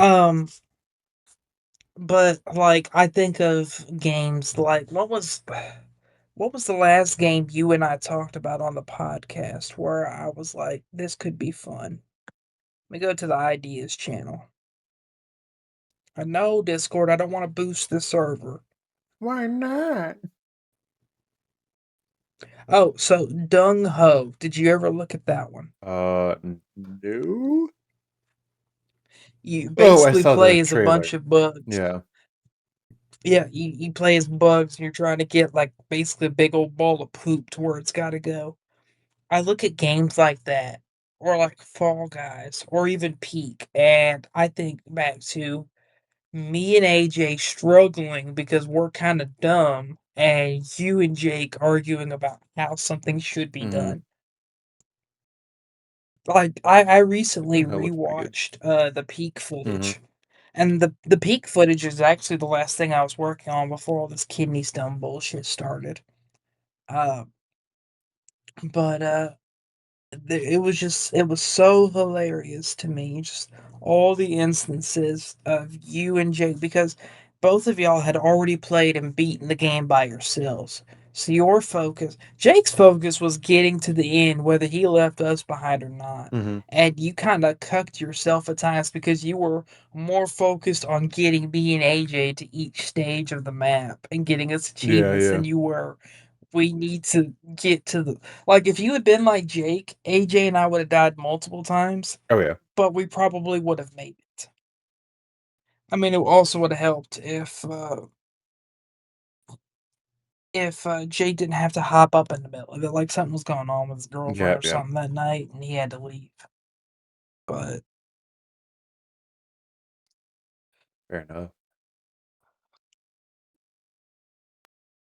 But like, I think of games like, what was the last game you and I talked about on the podcast where I was like, this could be fun? Let me go to the ideas channel. I know, Discord, I don't want to boost the server. Why not? Oh, so Dung Ho. Did you ever look at that one? No. You Oh, I basically saw the play as a bunch trailer. of bugs. Yeah. Yeah, you play as bugs, and you're trying to get, like, basically a big old ball of poop to where it's gotta go. I look at games like that, or like Fall Guys, or even Peak, and I think back to me and AJ struggling because we're kinda dumb, and you and Jake arguing about how something should be Mhm. done. Like, I recently That looks pretty good. rewatched, the Peak Mhm. footage, and the Peak footage is actually the last thing I was working on before all this kidney stone bullshit started. Uh, but it was so hilarious to me, just all the instances of you and Jake, because both of y'all had already played and beaten the game by yourselves. So Jake's focus was getting to the end, whether he left us behind or not. Mhm. And you kind of cucked yourself at times because you were more focused on getting me and AJ to each stage of the map and getting us Yeah, achievements yeah. than you were. We need to get to the like, if you had been like Jake, AJ and I would have died multiple times, Oh, yeah. but we probably would have made it. I mean, it also would have helped if Jake didn't have to hop up in the middle of it, like something was going on with his girlfriend Yeah, or yeah. something that night, and he had to leave. But Fair enough.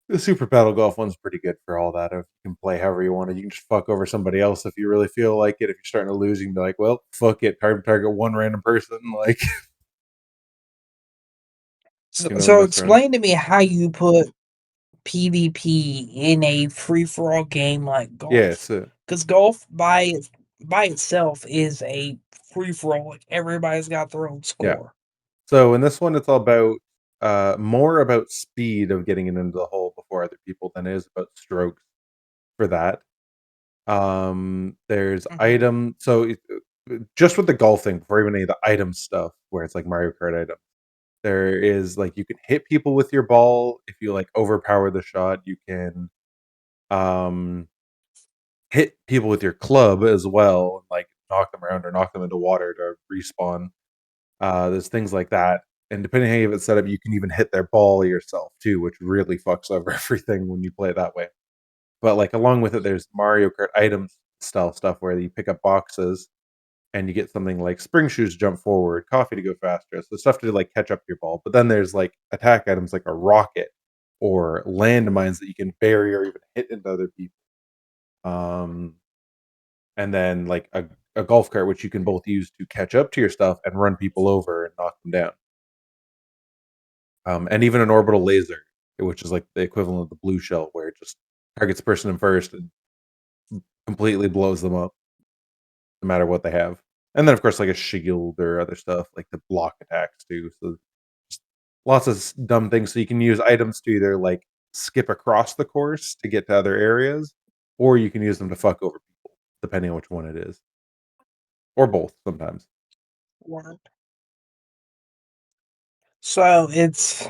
The Super Battle Golf one's pretty good for all that. If you can play however you want. You can just fuck over somebody else if you really feel like it. If you're starting to lose, you can be like, well, fuck it. Target one random person. Like, so, you know, so mess around. explain to me how you put PvP in a free for all game like Yeah, golf, so because golf by itself is a free for all. Like, everybody's got their own yeah. score. So in this one, it's all about more about speed of getting it into the hole before other people than it is about strokes for that. There's Mhm. item. Just with the golfing, before even any of the item stuff, where it's like Mario Kart item, there is like you can hit people with your ball if you like overpower the shot. You can um hit people with your club as well, like knock them around or knock them into water to respawn. There's things like that. And depending how you have it set up, you can even hit their ball yourself too, which really fucks over everything when you play it that way. But like along with it, there's Mario Kart items style stuff where you pick up boxes and you get something like spring shoes to jump forward, coffee to go faster, so stuff to like catch up your ball. But then there's like attack items like a rocket or landmines that you can bury or even hit into other people. Um, and then like a golf cart which you can both use to catch up to your stuff and run people over and knock them down. And even an orbital laser, which is like the equivalent of the blue shell, where it just targets the person in first and completely blows them up, no matter what they have. And then, of course, like a shield or other stuff, like the block attacks too. So just lots of dumb things. So you can use items to either like skip across the course to get to other areas, or you can use them to fuck over people, depending on which one it is, or both sometimes. Word. So it's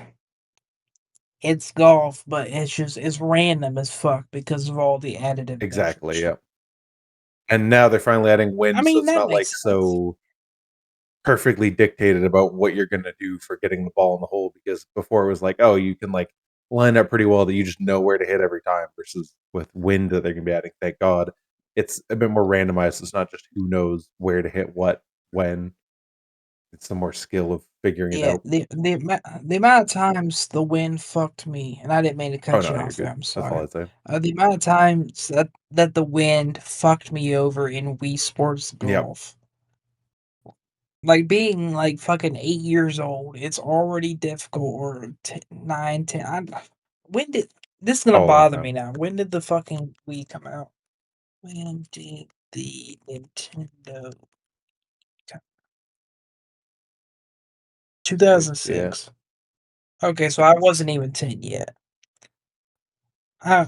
golf, but it's random as fuck because of all the additive Exactly. measures. Yeah. And now they're finally adding I wind, so mean, it's that not like makes sense. so perfectly dictated about what you're gonna do for getting the ball in the hole, because before it was like, oh, you can like line up pretty well that you just know where to hit every time, versus with wind that they're gonna be adding, thank God, it's a bit more randomized. It's not just who knows where to hit what when. It's some more skill of figuring it Yeah, out. the amount of times the wind fucked me, and I didn't mean to Oh cut you no, you're off there. good. I'm That's all sorry. I'd say. The amount of times that the wind fucked me over in Wii Sports Yep. Golf, like being like fucking 8 years old, it's already difficult. Or 9, 10. When did this is gonna Oh, a long bother time. me now? When did the fucking Wii come out? When did the Nintendo come? Yeah. 2006. Okay, so I wasn't even 10 yet. Uh,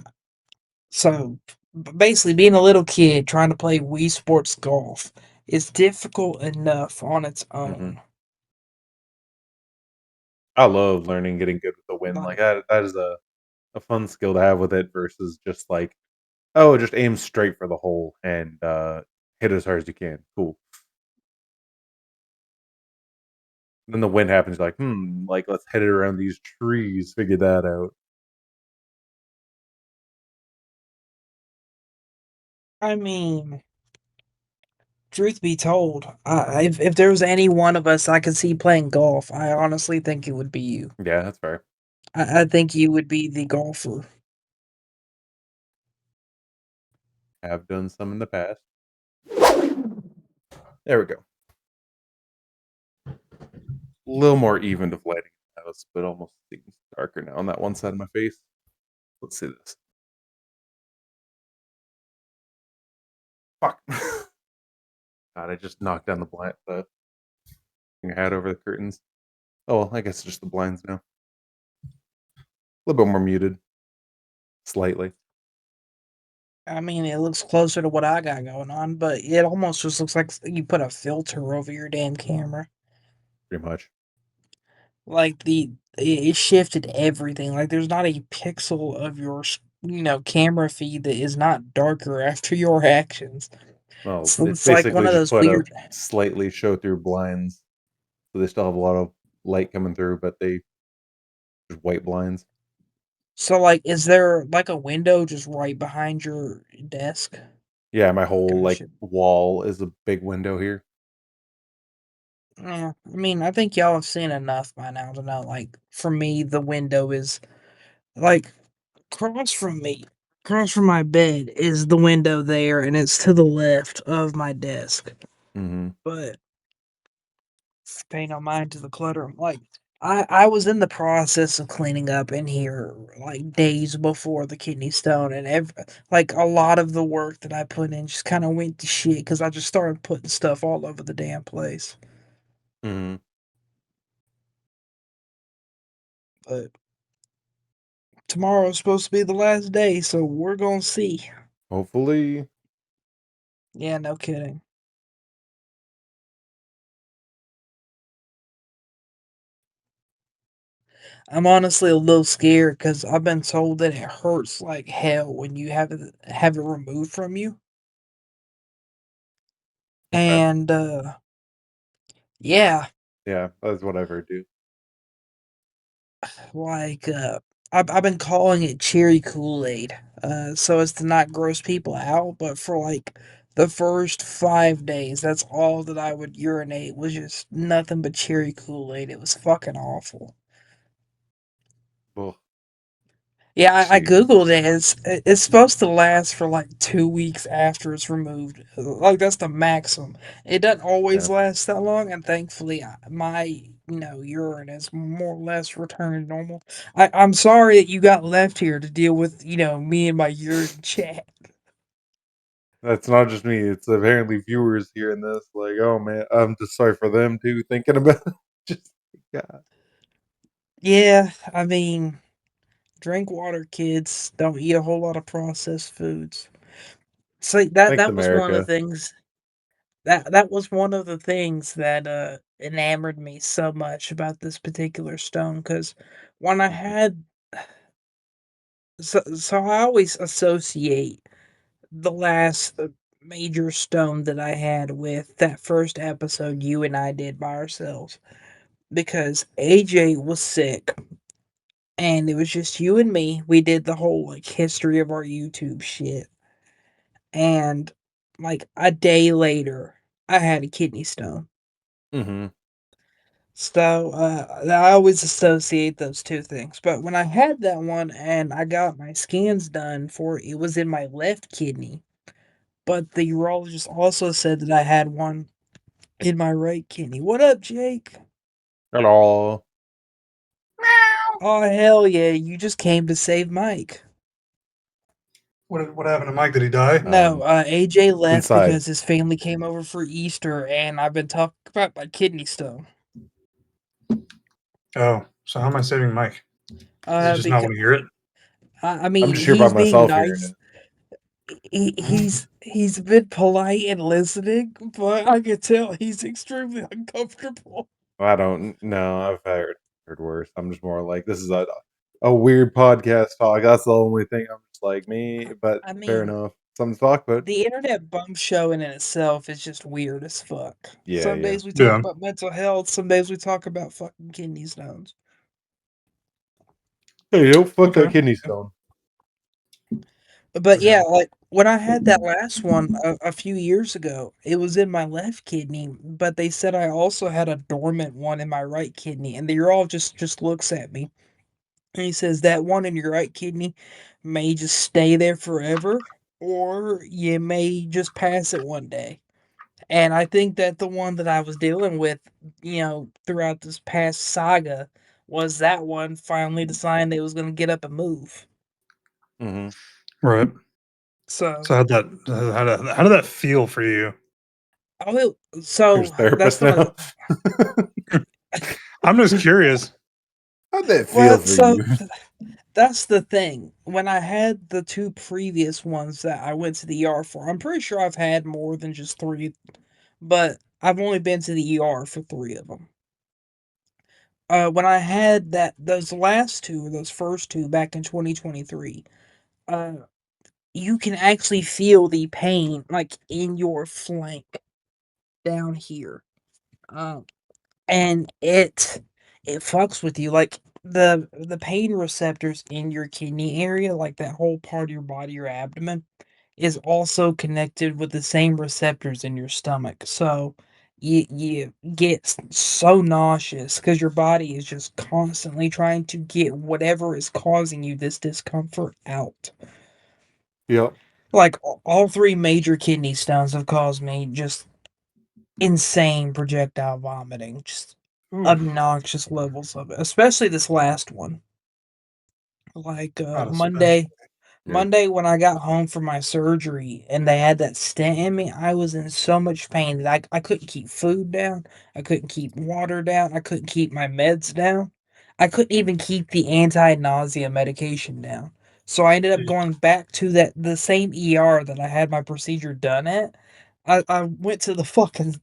so basically, being a little kid trying to play Wii Sports Golf is difficult enough on its Hmm. own. I love learning getting good with the wind. Like Like, that is a fun skill to have with it, versus just like, oh, just aim straight for the hole and hit as hard as you can. Cool. Then the wind happens, like, like, let's head it around these trees, figure that out. I mean, truth be told, if there was any one of us I could see playing golf, I honestly think it would be you. Yeah, that's fair. I think you would be the golfer. Have done some in the past. There we go. A little more even of lighting in the house, but almost seems darker now on that one side of my face. Let's see this. Fuck. God, I just knocked down the thing I had over the curtains. Oh, well, I guess it's just the blinds now. A little bit more muted. Slightly. I mean, it looks closer to what I got going on, but it almost just looks like you put a filter over your damn camera. Pretty much. Like it shifted everything. Like there's not a pixel of your camera feed that is not darker after your actions. Well, So it's it's like one basically of just those put weird. a slightly show through blinds. So they still have a lot of light coming through, but there's white blinds. So like, is there like a window just right behind your desk? Yeah, my whole Gotcha. wall is a big window here. Yeah, I mean, I think y'all have seen enough by now to know. Like, for me, the window is like across from me, across from my bed is the window there, and it's to the left of my desk. Mm-hmm. But pay no mind to the clutter. Like, I was in the process of cleaning up in here like days before the kidney stone, and like a lot of the work that I put in just kind of went to shit because I just started putting stuff all over the damn place. Mm-hmm. But tomorrow's supposed to be the last day, so we're gonna see. Hopefully. Yeah, no kidding. I'm honestly a little scared because I've been told that it hurts like hell when you have it removed from you. Okay. And yeah, Yeah, that's what I've heard too. like I've been calling it cherry Kool-Aid, so as to not gross people out. But for like the first 5 days, that's all that I would urinate was just nothing but cherry Kool-Aid. It was fucking awful. Well, Yeah, I Jesus. googled it. It's supposed to last for like 2 weeks after it's removed. Like that's the maximum. It doesn't always Yeah. last that long, and thankfully, my urine is more or less returned to normal. I'm sorry that you got left here to deal with me and my urine chat. That's not just me. It's apparently viewers hearing this. Like, oh man, I'm just sorry for them too. Thinking about it. Just God. Yeah, I mean, drink water, kids. Don't eat a whole lot of processed foods. So Thanks, that was one of America. the things. That was one of the things that, enamored me so much about this particular stone. Because when I had so I always associate the last, major stone that I had with that first episode you and I did by ourselves, because AJ was sick, and it was just you and me. We did the whole, like, history of our YouTube shit, and, like, a day later, I had a kidney stone. Mm-hmm. So, I always associate those two things. But when I had that one and I got my scans done for it was in my left kidney. But the urologist also said that I had one in my right kidney. What up, Jake? Hello. Oh, hell yeah. You just came to save Mike. What happened to Mike? Did he die? No, AJ left inside. because his family came over for Easter, and I've been talking about my kidney stone. Oh, so how am I saving Mike? Does he just not Because want to hear it? I I'm mean, just here by he's being myself hearing nice. it. He's been polite and listening, but I can tell he's extremely uncomfortable. I don't know. I've heard worse. I'm just more like, this is a weird podcast talk. That's the only thing. I'm just like me, but I fair mean, enough. something to talk about. The internet bump show in itself is just weird as fuck. Yeah, Some yeah. days we talk about mental health, some days we talk about fucking kidney stones. Hey, yo, fuck that kidney stone. But yeah, like when I had that last one a few years ago, it was in my left kidney, but they said I also had a dormant one in my right kidney, and the urologist just looks at me and he says that one in your right kidney may just stay there forever, or you may just pass it one day. And I think that the one that I was dealing with, throughout this past saga was that one finally deciding they was gonna get up and move. Right. So how did that feel for you? Oh, so that's therapist now. I'm just curious. How'd that feel for you? That's the thing. When I had the two previous ones that I went to the ER for, I'm pretty sure I've had more than just 3, but I've only been to the ER for 3 of them. When I had those first 2 back in 2023, you can actually feel the pain like in your flank down here. And it fucks with you, like, the pain receptors in your kidney area, like, that whole part of your body, your abdomen, is also connected with the same receptors in your stomach, so you get so nauseous because your body is just constantly trying to get whatever is causing you this discomfort out. Yep. Like, all 3 major kidney stones have caused me just insane projectile vomiting, just obnoxious levels of it, especially this last one. Like, Monday when I got home from my surgery and they had that stent in me, I was in so much pain that I couldn't keep food down, I couldn't keep water down, I couldn't keep my meds down. I couldn't even keep the anti-nausea medication down. So I ended up going back to the same ER that I had my procedure done at. I went to the fucking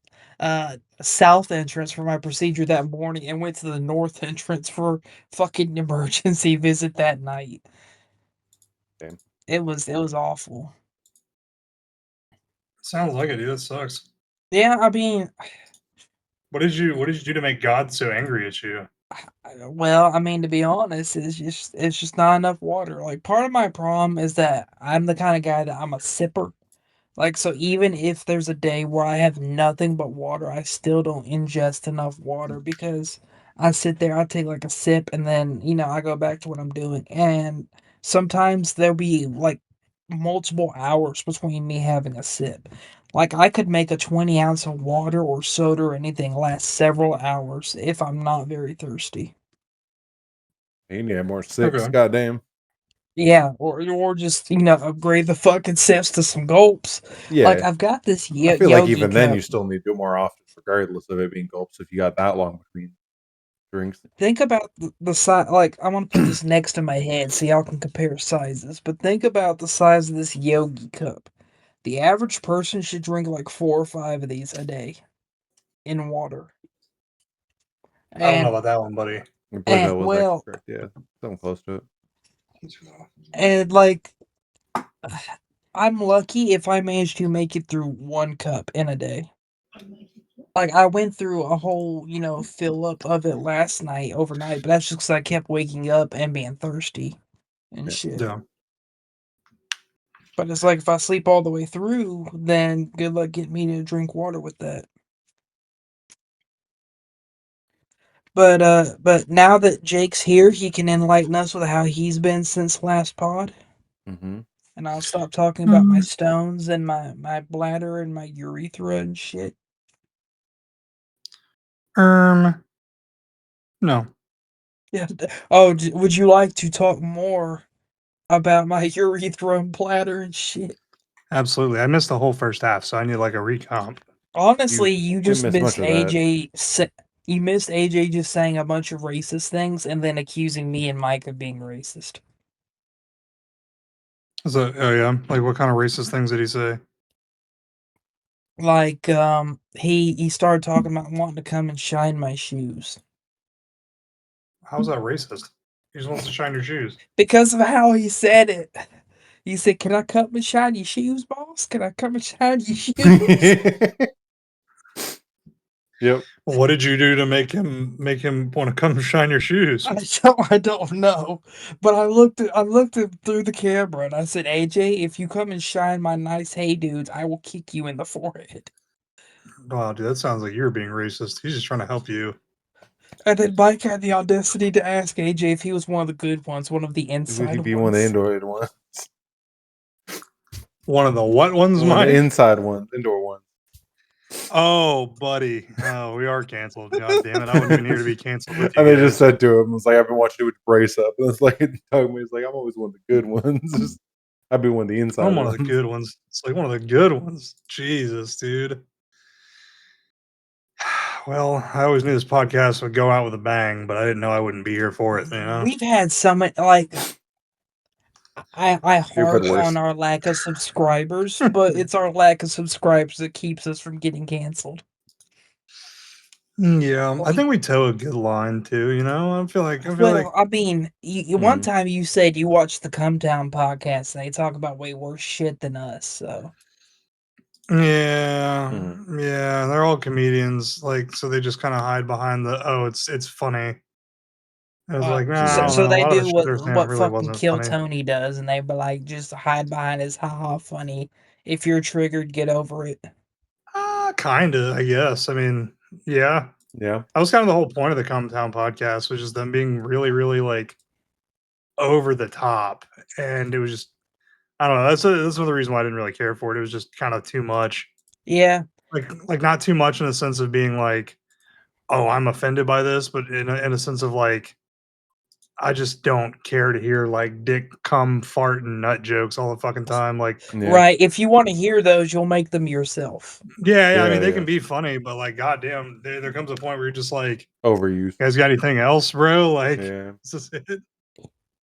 south entrance for my procedure that morning and went to the north entrance for fucking emergency visit that night. Damn. It was awful. Sounds like it, dude. That sucks. Yeah, I mean, What did you do to make God so angry at you? well, I mean, to be honest, it's just not enough water. Like, part of my problem is that I'm the kind of guy that I'm a sipper. Like, so even if there's a day where I have nothing but water, I still don't ingest enough water because I sit there, I take like a sip, and then, I go back to what I'm doing. And sometimes there'll be like multiple hours between me having a sip. Like, I could make a 20 ounce of water or soda or anything last several hours if I'm not very thirsty. You need more sips, goddamn. Yeah, or just, upgrade the fucking sips to some gulps. Like, Yeah. I've got this I feel like even then cup. you still need to do more often, regardless of it being gulps, if you got that long between drinks. Think about the size. Like, I want to put this next to my head so y'all can compare sizes. But think about the size of this Yogi cup. The average person should drink like 4 or 5 of these a day in water. I don't know about that one, buddy. I believe that was well, correct. Yeah, something close to it. And like, I'm lucky if I manage to make it through 1 cup in a day. Like, I went through a whole, fill up of it last night, overnight, but that's just because I kept waking up and being thirsty and shit. Yeah. But it's like, if I sleep all the way through, then good luck getting me to drink water with that. But now that Jake's here, he can enlighten us with how he's been since last pod. Mm-hmm. And I'll stop talking about my stones and my bladder and my urethra and shit. No. Yeah. Oh, would you like to talk more about my urethra and bladder and shit? Absolutely. I missed the whole first half, so I need like a recomp. Honestly, you just didn't miss missed much of that. AJ. You missed AJ just saying a bunch of racist things and then accusing me and Mike of being racist. So, oh yeah, like what kind of racist things did he say? Like, he started talking about wanting to come and shine my shoes. How's that racist? He just wants to shine your shoes. Because of how he said it. He said, "Can I come and shine your shoes, boss? Can I come and shine your shoes?" Yep. What did you do to make him want to come shine your shoes? I don't know, but I looked at through the camera and I said, "AJ, if you come and shine my nice hey dudes, I will kick you in the forehead." Wow, dude, that sounds like you're being racist. He's just trying to help you. And then Mike had the audacity to ask AJ if he was one of the good ones, one of the Would he inside be ones. one of the Android ones? One of the what ones, One of Mike? the inside ones, indoor ones. Oh, buddy. Oh, we are canceled. God damn it. I wasn't even here to be canceled with you And they guys. just said to him, "It's like I've been watching you with brace up." And it's like told me, "It's like I'm always one of the good ones. Just, I'd be one of the inside I'm ones." one of the good ones. It's like one of the good ones. Jesus, dude. Well, I always knew this podcast would go out with a bang, but I didn't know I wouldn't be here for it. You know, We've had so many, like, I Here for the harp worst. on our lack of subscribers, but it's our lack of subscribers that keeps us from getting canceled. yeah, I think we toe a good line too. You know, I feel like Well, I mean, one Mhm. time you said you watched the Come Down podcast and they talk about way worse shit than us, so. yeah, Mhm. yeah, they're all comedians, like, so they just kind of hide behind the it's funny. I was like, nah, I don't So know. A they lot of do the shit they're saying what really fucking wasn't Kill funny. Tony does, and they be like, just hide behind his haha funny. If you're triggered, get over it. Kinda, I guess. I mean, yeah. Yeah. That was kind of the whole point of the Come Town podcast, was just them being really, really like over the top, and it was just I don't know. That's one of the reasons why I didn't really care for it. It was just kind of too much. Yeah. Like not too much in the sense of being like, oh, I'm offended by this, but in a sense of like, I just don't care to hear like dick, cum, fart, and nut jokes all the fucking time. Like, Yeah. Right. If you want to hear those, you'll make them yourself. yeah. I mean, Yeah, they yeah. can be funny, but like, goddamn, there comes a point where you're just like, Overused. you guys got anything else, bro? Like, Yeah. this is it.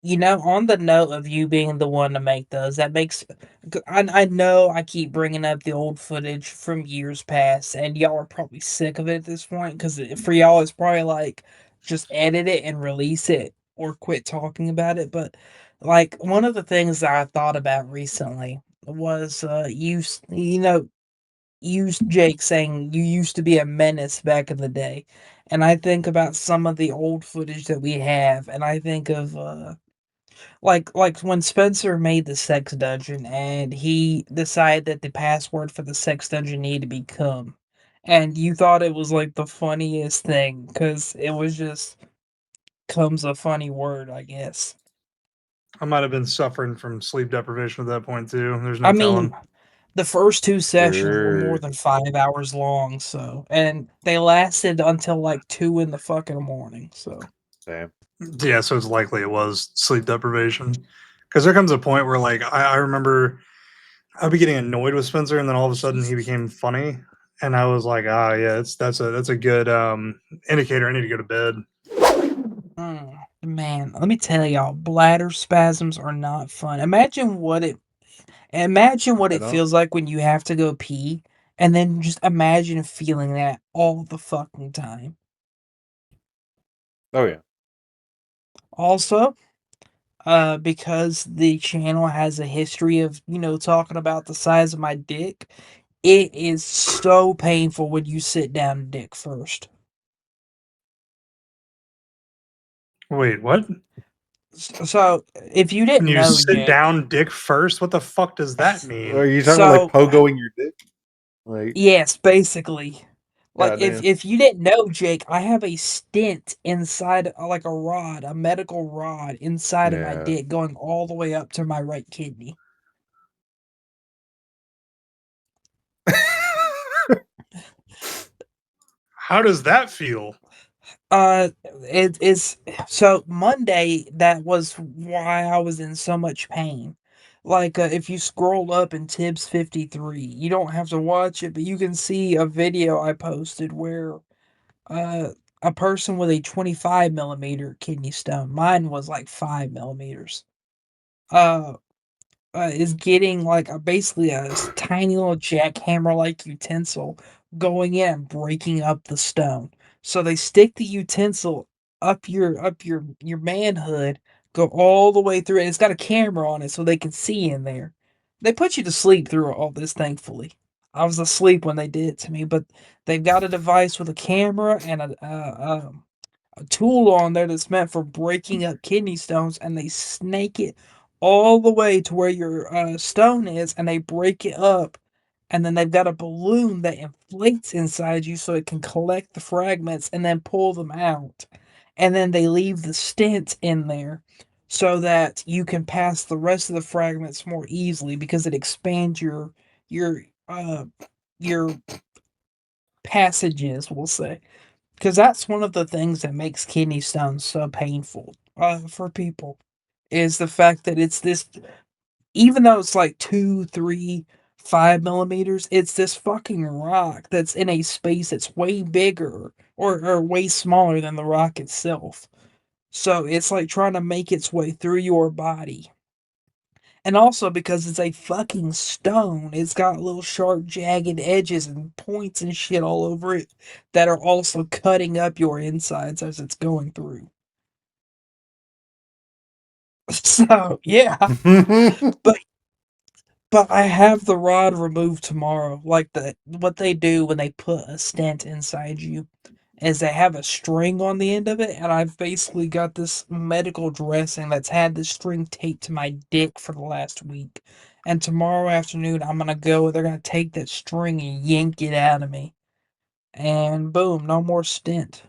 You know, on the note of you being the one to make those, that makes. I know I keep bringing up the old footage from years past, and y'all are probably sick of it at this point, because for y'all, it's probably like just edit it and release it or quit talking about it. But, like, one of the things that I thought about recently was Jake saying you used to be a menace back in the day. And I think about some of the old footage that we have, and I think of like when Spencer made the sex dungeon and he decided that the password for the sex dungeon needed to be cum. And you thought it was like the funniest thing because it was just cum's a funny word, I guess. I might have been suffering from sleep deprivation at that point too. There's no I mean, telling. the first two sessions were more Sure. than 5 hours long, so and they lasted until like 2 in the fucking morning, so Damn. Yeah, so it's likely it was sleep deprivation. Because there comes a point where, like, I remember I'd be getting annoyed with Spencer, and then all of a sudden he became funny, and I was like, yeah, that's a good indicator. I need to go to bed. Man, let me tell y'all, bladder spasms are not fun. Imagine what I it don't. feels like when you have to go pee, and then just imagine feeling that all the fucking time. Oh yeah. Also, because the channel has a history of, talking about the size of my dick, it is so painful when you sit down dick first. Wait, what? So, if you When didn't you know, sit Jake, down dick first, what the fuck does that mean? Are you talking about like so pogoing your dick? Like, yes, basically. Like if goddamn. if you didn't know, Jake, I have a stent inside, like a rod, a medical rod inside of my Yeah. dick going all the way up to my right kidney. How does that feel? It is so Monday. That was why I was in so much pain. Like if you scroll up in TIBS 53, you don't have to watch it, but you can see a video I posted where uh a person with a 25 millimeter kidney stone, mine was like 5 millimeters, uh is getting like basically a tiny little jackhammer like utensil going in and breaking up the stone. So they stick the utensil up your manhood, go all the way through, and it's got a camera on it so they can see in there. They put you to sleep through all this, thankfully. I was asleep when they did it to me, but they've got a device with a camera and a tool on there that's meant for breaking up kidney stones, and they snake it all the way to where your stone is, and they break it up, and then they've got a balloon that inflates inside you so it can collect the fragments and then pull them out, and then they leave the stent in there so that you can pass the rest of the fragments more easily because it expands your uh your passages, we'll say. Because that's one of the things that makes kidney stones so painful for people is the fact that it's this, even though it's like 2, 3, 5 millimeters, it's this fucking rock that's in a space that's way bigger or way smaller than the rock itself. So it's like trying to make its way through your body. And also because it's a fucking stone, it's got little sharp, jagged edges and points and shit all over it that are also cutting up your insides as it's going through. So, yeah. But I have the rod removed tomorrow. Like what they do when they put a stent inside you is they have a string on the end of it, and I've basically got this medical dressing that's had this string taped to my dick for the last week. And tomorrow afternoon, I'm gonna go. They're gonna take that string and yank it out of me, and boom, no more stent.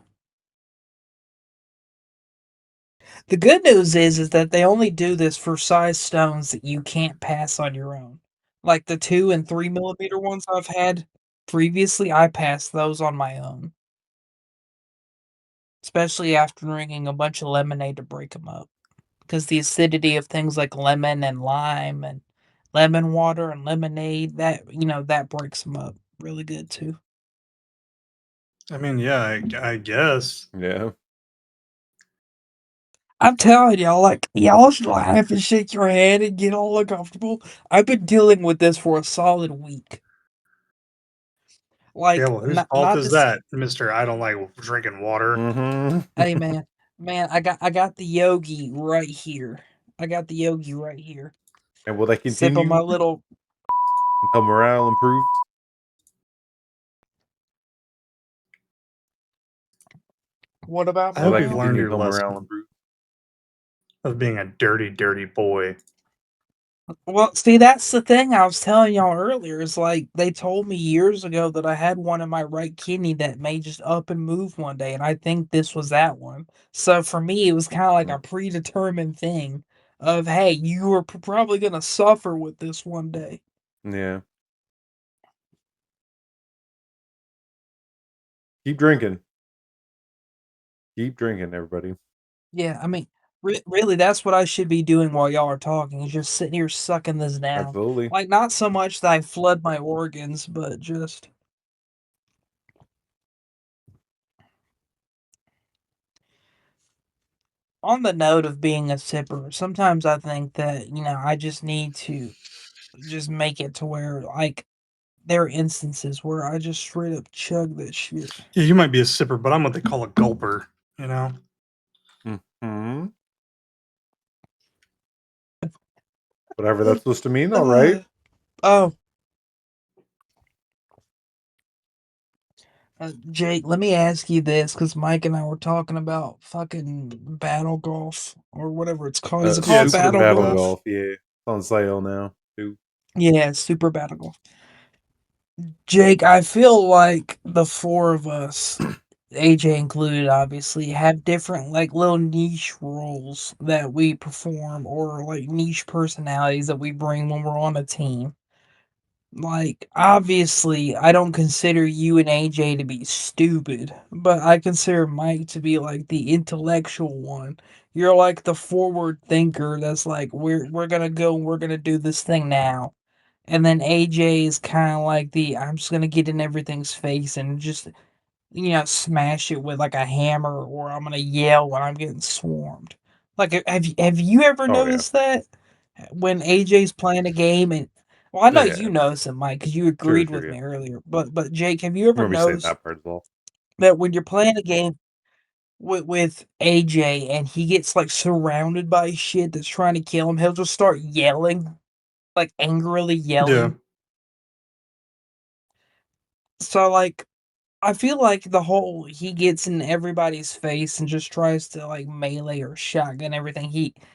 The good news is that they only do this for size stones that you can't pass on your own. Like the 2 and 3 millimeter ones I've had previously, I passed those on my own. Especially after drinking a bunch of lemonade to break them up. Because the acidity of things like lemon and lime and lemon water and lemonade, that breaks them up really good too. I mean, yeah, I guess. Yeah. I'm telling y'all, like, y'all should laugh and shake your head and get all uncomfortable. I've been dealing with this for a solid week. Yeah, Like, well, whose not fault not is this. that, Mister? I don't like drinking water. Hey man, I got the yogi right here. I got the yogi right here. And will they Sip on my continue little. until morale improves? What about I Will hope that you've morale? learned continue your until morale lesson improves? of being a dirty, dirty boy. Well, see, that's the thing I was telling y'all earlier. Is like they told me years ago that I had one in my right kidney that may just up and move one day, and I think this was that one. So for me, it was kind of like a predetermined thing of, hey, you are probably gonna suffer with this one day. Yeah. Keep drinking. Keep drinking, everybody. Yeah, I mean, really, that's what I should be doing while y'all are talking. Is just sitting here sucking this down. Absolutely. Like, not so much that I flood my organs, but just. On the note of being a sipper, sometimes I think that, I just need to just make it to where, like, there are instances where I just straight up chug that shit. Yeah, you might be a sipper, but I'm what they call a gulper. You know. Hmm. Whatever that's supposed to mean. All right. Oh. Jake, let me ask you this, because Mike and I were talking about fucking battle golf or whatever it's called. Is it called Super battle Battle golf? Golf. Yeah, it's on sale now too. Yeah, super battle golf. Jake, I feel like the four of us, AJ included, obviously, have different, like, little niche roles that we perform or, like, niche personalities that we bring when we're on a team. Like, obviously, I don't consider you and AJ to be stupid, but I consider Mike to be, like, the intellectual one. You're like the forward thinker that's like, we're gonna go and we're gonna do this thing now. And then AJ is kind of like I'm just gonna get in everything's face and just smash it with like a hammer, or I'm gonna yell when I'm getting swarmed. Like, have you ever Oh yeah, noticed that when AJ's playing a game and well, I know yeah. you noticed it, Mike, because you Sure, agreed sure, with yeah. me earlier. But Jake, have you ever Remember you saying noticed that part as well. that when you're playing a game, with AJ and he gets like surrounded by shit that's trying to kill him, he'll just start yelling, like angrily yelling. Yeah. So like I feel like the whole he gets in everybody's face and just tries to like melee or shotgun everything.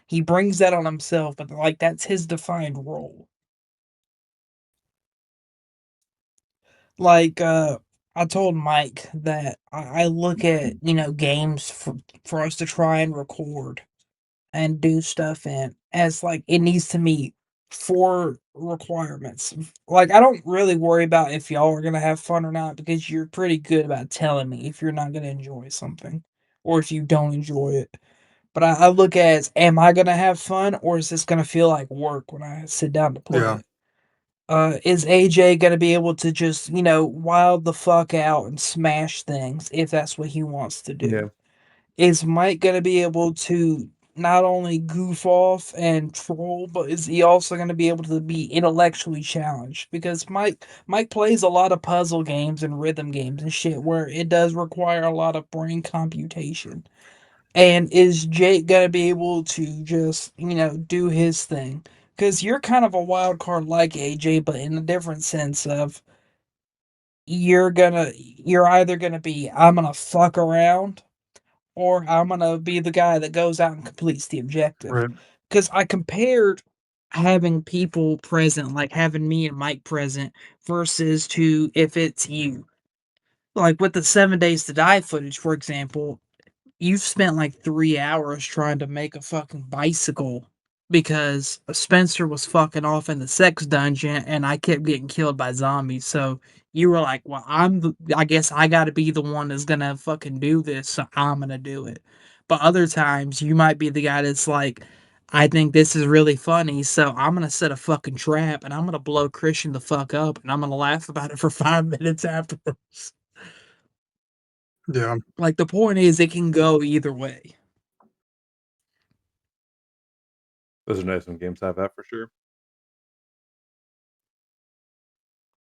He brings that on himself, but like that's his defined role. Like I told Mike that I look at, games for us to try and record and do stuff in as like it needs to meet 4 requirements. Like I don't really worry about if y'all are gonna have fun or not because you're pretty good about telling me if you're not gonna enjoy something or if you don't enjoy it. But I look at it as, am I gonna have fun or is this gonna feel like work when I sit down to play Yeah. it? Is AJ gonna be able to just, wild the fuck out and smash things if that's what he wants to do? Yeah. Is Mike gonna be able to not only goof off and troll, but is he also gonna be able to be intellectually challenged? Because Mike plays a lot of puzzle games and rhythm games and shit where it does require a lot of brain computation. And is Jake gonna be able to just, do his thing? Because you're kind of a wild card like AJ, but in a different sense of you're either gonna be I'm gonna fuck around or I'm gonna be the guy that goes out and completes the objective. Right. Because I compared having people present, like having me and Mike present, versus to if it's you. Like with the 7 Days to Die footage, for example, you've spent like 3 hours trying to make a fucking bicycle because Spencer was fucking off in the sex dungeon and I kept getting killed by zombies. So you were like, well, I guess I gotta be the one that's gonna fucking do this, so I'm gonna do it. But other times you might be the guy that's like, I think this is really funny, so I'm gonna set a fucking trap and I'm gonna blow Christian the fuck up and I'm gonna laugh about it for 5 minutes afterwards. Yeah. Like the point is it can go either way. Those are nice when games have that for sure.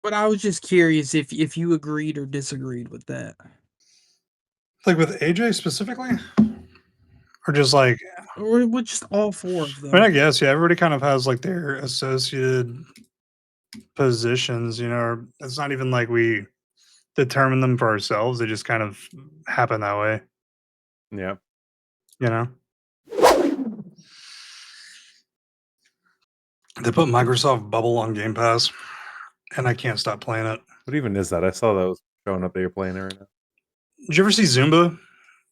But I was just curious if you agreed or disagreed with that. Like with AJ specifically? Or just like Or with just all 4 of I mean, I them. guess, yeah, everybody kind of has like their associated positions, or it's not even like we determine them for ourselves. They just kind of happen that way, Yeah. you know? They put Microsoft Bubble on Game Pass, and I can't stop playing it. What even is that? I saw that was showing up that you're playing it right now. Did you ever see Zumba?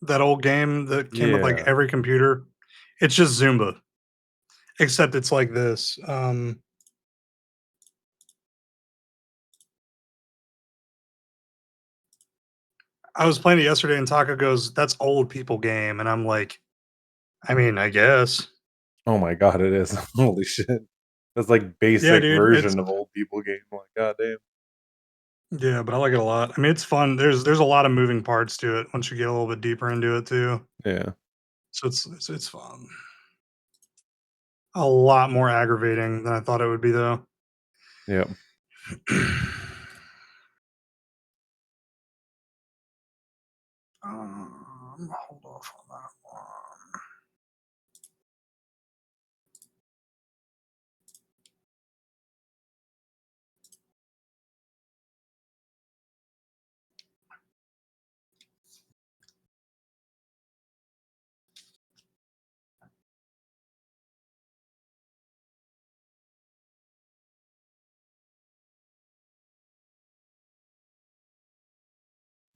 That old game that came with like Yeah. every computer? It's just Zumba. Except it's like this. I was playing it yesterday and Taka goes, "That's old people game." And I'm like, I mean, I guess. Oh my god, it is. Holy shit. That's like Yeah, basic dude. It's version of old people game. Like, god damn. yeah, but I like it a lot. I mean, it's fun. There's a lot of moving parts to it once you get a little bit deeper into it too. Yeah. So it's fun. A lot more aggravating than I thought it would be though. Yeah. Hold off on that one.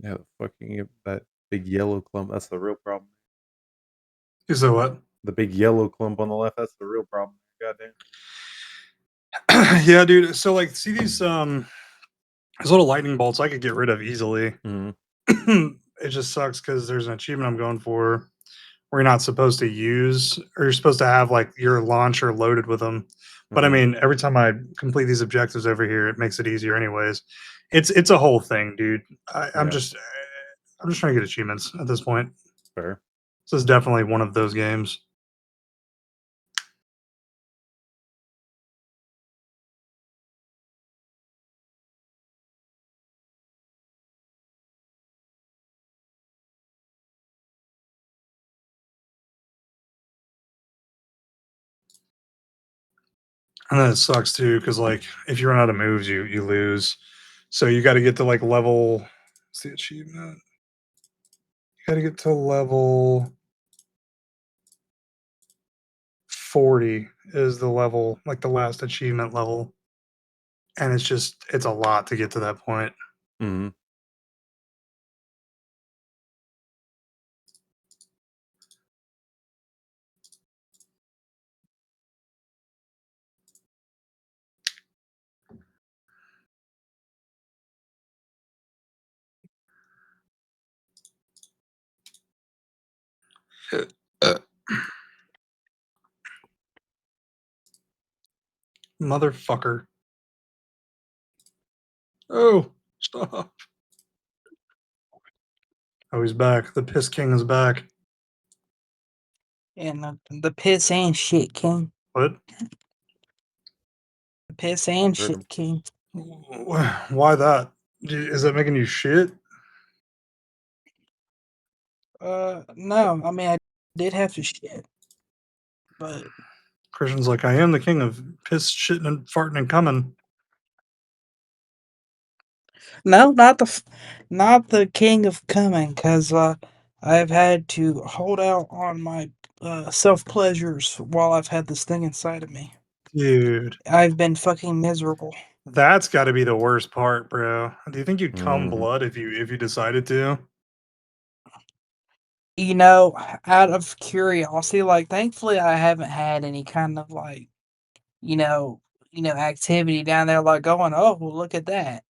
Yeah, the fucking that big yellow clump, that's the real problem. You said what? The big yellow clump on the left, that's the real problem. Goddamn. Yeah, dude. So like, see these little lightning bolts I could get rid of easily. Mhm. It just sucks because there's an achievement I'm going for where you're not supposed to use, or you're supposed to have like your launcher loaded with them. But I Mhm. mean, every time I complete these objectives over here, it makes it easier anyways. It's a whole thing, dude. I'm Yeah. just trying to get achievements at this point. Fair. This is definitely one of those games. And then it sucks too, because like if you run out of moves, you lose. So you got to get to like level. What's the achievement? You got to get to level 40 is the level, like the last achievement level, and it's a lot to get to that point. Mm-hmm. Motherfucker. Oh, stop. Oh, he's back. The Piss King is back. And the piss and shit king. What? The piss and Heard him. shit king. Why that? Is that making you shit? No. I mean, I did have to shit. But Christian's like, I am the king of piss, shitting, and farting and coming. no, not the king of coming, because I've had to hold out on my self pleasures while I've had this thing inside of me. Dude, I've been fucking miserable. that's got to be the worst part, bro. Do you think you'd come Mhm. blood if you decided to? You know, out of curiosity, like thankfully I haven't had any kind of like, you know, activity down there like going, oh, well, look at that.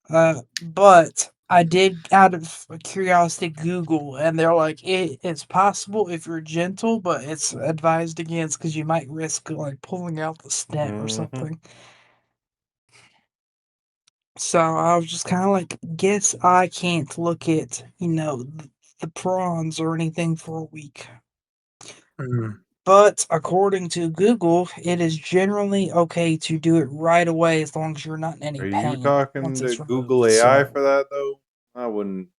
But I did, out of curiosity, Google, and they're like, it's possible if you're gentle, but it's advised against because you might risk like pulling out the stent or Mhm. something. So I was just kind of like, guess I can't look at, the prawns or anything for a week. Mm. But according to Google, it is generally okay to do it right away as long as you're not in any Are you pain talking once to it's Google removed. AI So for that though? I wouldn't.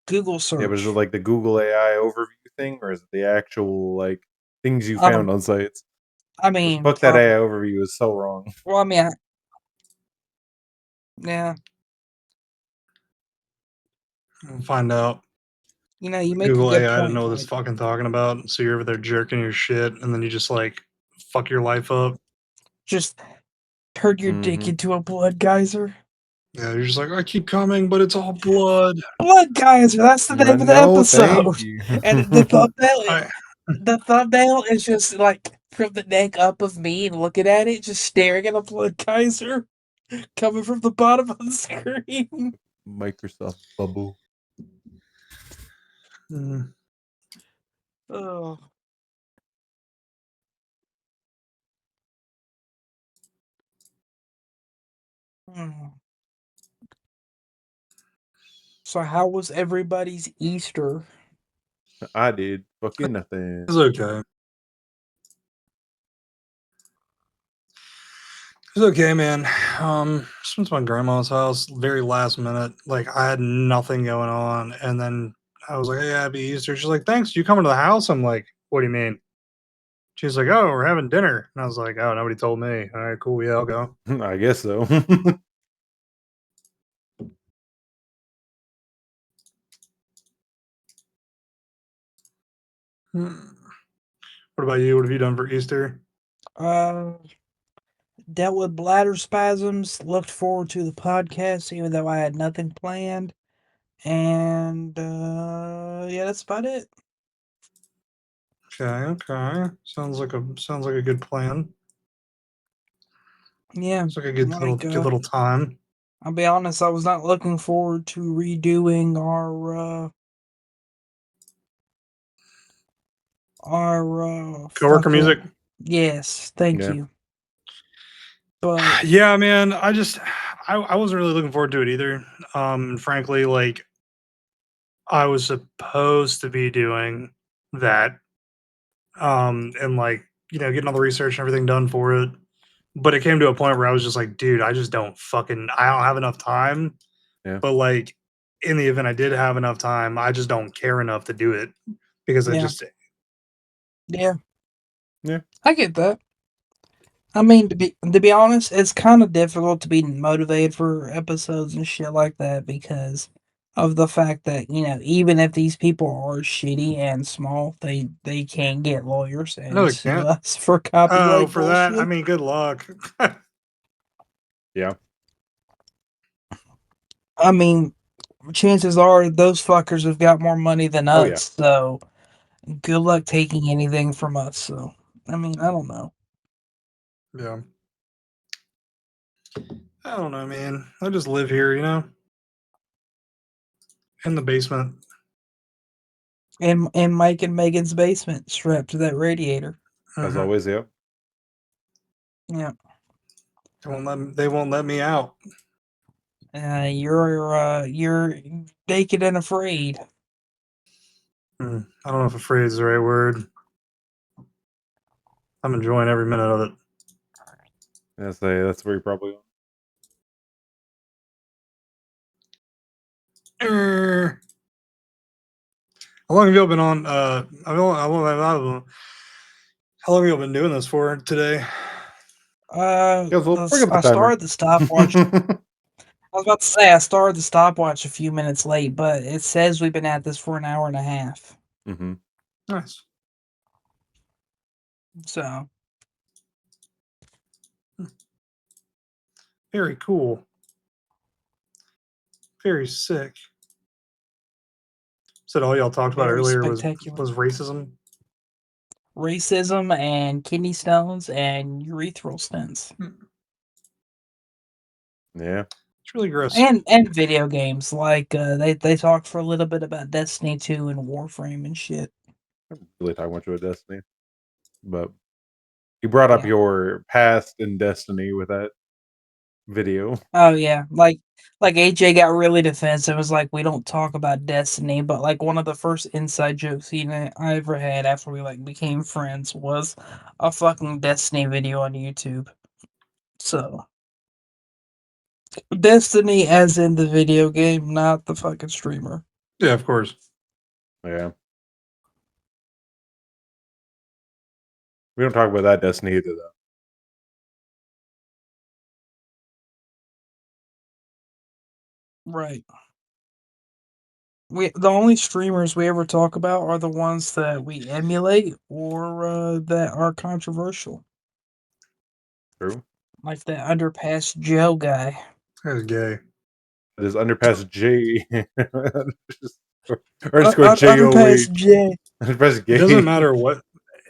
Google Yeah, but is it search. like the Google AI overview thing, or is it the actual like things you found on sites? I 'Cause mean, fuck that AI overview is so wrong. well, I mean, yeah, We'll find out. you make a Google good AI to point. know what it's Like, fucking talking about. So you're over there jerking your shit, and then you just like fuck your life up. just turn your dick Mhm. into a blood geyser. Yeah, you're just like, I keep coming, but it's all blood. Blood geyser. That's the name of the No, thank episode. you. And the thumbnail, I, the thumbnail is just like from the neck up of me and looking at it, just staring at a blood geyser coming from the bottom of the screen. Microsoft bubble. mm, Oh. Hmm. So how was everybody's Easter? I did fucking nothing. it's okay. It's okay, man. Just went to my grandma's house very last minute. Like I had nothing going on, and then I was like, "Hey, happy Easter." She's like, "Thanks. You coming to the house?" I'm like, "What do you mean?" She's like, "Oh, we're having dinner," and I was like, "Oh, nobody told me." All right, cool. Yeah, I'll go. I guess so. What about you? What have you done for Easter? Uh, dealt with bladder spasms. Looked forward to the podcast, even though I had nothing planned. And yeah, that's about it. Okay. Sounds like a good plan. Yeah, It's like a good like little time. I'll be honest, I was not looking forward to redoing our Coworker music. fucking yes, thank Yeah. you. But Yeah, man. I wasn't really looking forward to it either. Frankly, like I was supposed to be doing that. And like, getting all the research and everything done for it. But it came to a point where I was just like, dude, I just I don't have enough time. Yeah. But like in the event I did have enough time, I just don't care enough to do it because I yeah, just yeah, Yeah. I get that. I mean, to be honest, it's kind of difficult to be motivated for episodes and shit like that because of the fact that, you know, even if these people are shitty and small, they can get lawyers No, and they sue can't. us for Oh, copyright for that, I bullshit. mean, good luck. Yeah. I mean, chances are those fuckers have got more money than Oh, us, yeah. so good luck taking anything from us. So, I mean, I don't know. Yeah. I don't know, man. I just live here, you know, in the basement. In Mike and Megan's basement, strapped to that radiator. As Mhm. always, yeah. Yeah. They won't let me out. You're naked and afraid. I don't know if afraid is the right word. I'm enjoying every minute of it. That's where you probably are. How long have y'all been on? How long have y'all been doing this for today? Yeah, so bring up the I timer. started the stopwatch. I was about to say I started the stopwatch a few minutes late, but it says we've been at this for an hour and a half. Mm-hmm. Nice. So Very cool. Very sick. Said all y'all talked about very earlier spectacular. was racism. Racism and kidney stones and urethral stents. Yeah. It's really gross. And video games. Like they talked for a little bit about Destiny 2 and Warframe and shit. I'm really talking much about Destiny. But you brought up Yeah. your past in Destiny with that video. Oh yeah. Like AJ got really defensive. It was like we don't talk about Destiny, but like one of the first inside jokes I ever had after we like became friends was a fucking Destiny video on YouTube. So Destiny as in the video game, not the fucking streamer. Yeah, of course. Yeah. We don't talk about that Destiny either, though. Right. The only streamers we ever talk about are the ones that we emulate or that are controversial. True. Like that Underpass Joe guy. That's gay. It is Underpass J. Underscore Underpass JOH. J. Underpass It gay. doesn't matter what,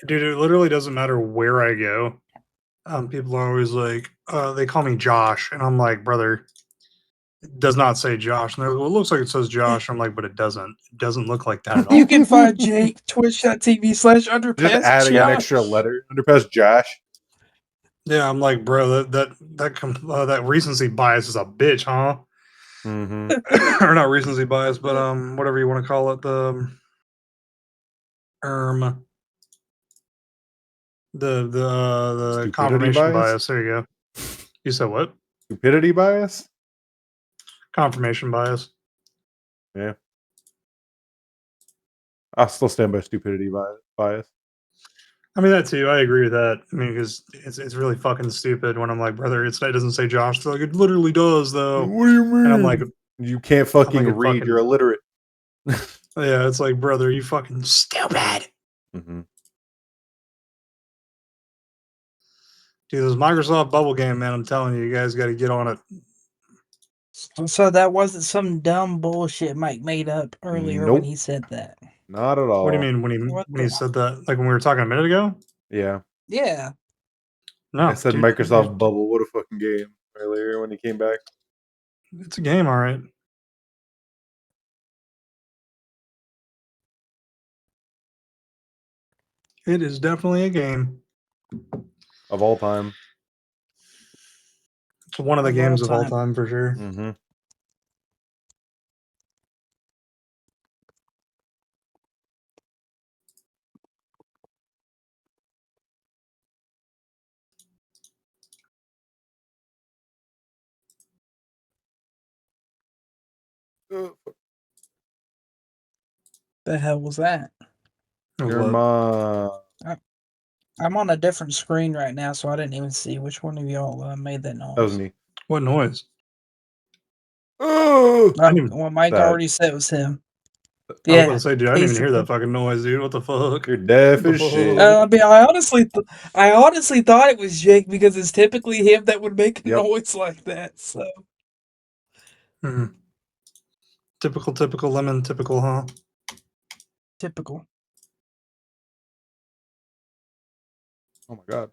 dude. It literally doesn't matter where I go. People are always like, they call me Josh, and I'm like, brother, it does not say Josh. And they're like, well, it looks like it says Josh. I'm like, but it doesn't. It doesn't look like that at all. You can find Jake twitch.tv/underpass Just adding an extra Josh. letter. Underpass Josh. Yeah, I'm like, bro, that recency bias is a bitch, huh? Mm-hmm. Or not recency bias, but whatever you want to call it, um, the Stupidity confirmation bias? bias. There you go. You said what? Stupidity bias? Confirmation bias. Yeah. I'll still stand by stupidity bias. I mean that too. I agree with that. I mean, because it's really fucking stupid when I'm like, brother, it doesn't say Josh. They're like, it literally does though. What do you mean? And I'm like, you can't fucking read. You're illiterate. Yeah, it's like, brother, you fucking stupid. Mm-hmm. Dude, this Microsoft bubble game, man. I'm telling you, you guys got to get on it. So that wasn't some dumb bullshit Mike made up earlier when Nope. he said that. Not at all. What do you mean when he said that? Like when we were talking a minute ago? Yeah. Yeah. No, I said dude, Microsoft Bubble. What a fucking game earlier when he came back. it's a game, all right. It is definitely a game. Of all time. It's one of the games of all time for sure. Mm-hmm. The hell was that? Your mom. I'm on a different screen right now, so I didn't even see which one of y'all made that noise. That was me. What noise? Oh, well, Mike already said it was him. I was about to say, dude, I didn't even hear basically. that fucking noise, dude. What the fuck? you're deaf as shit. I mean, I honestly thought it was Jake because it's typically him that would make a noise like that. So, Typical lemon, typical, huh? Typical. Oh my god.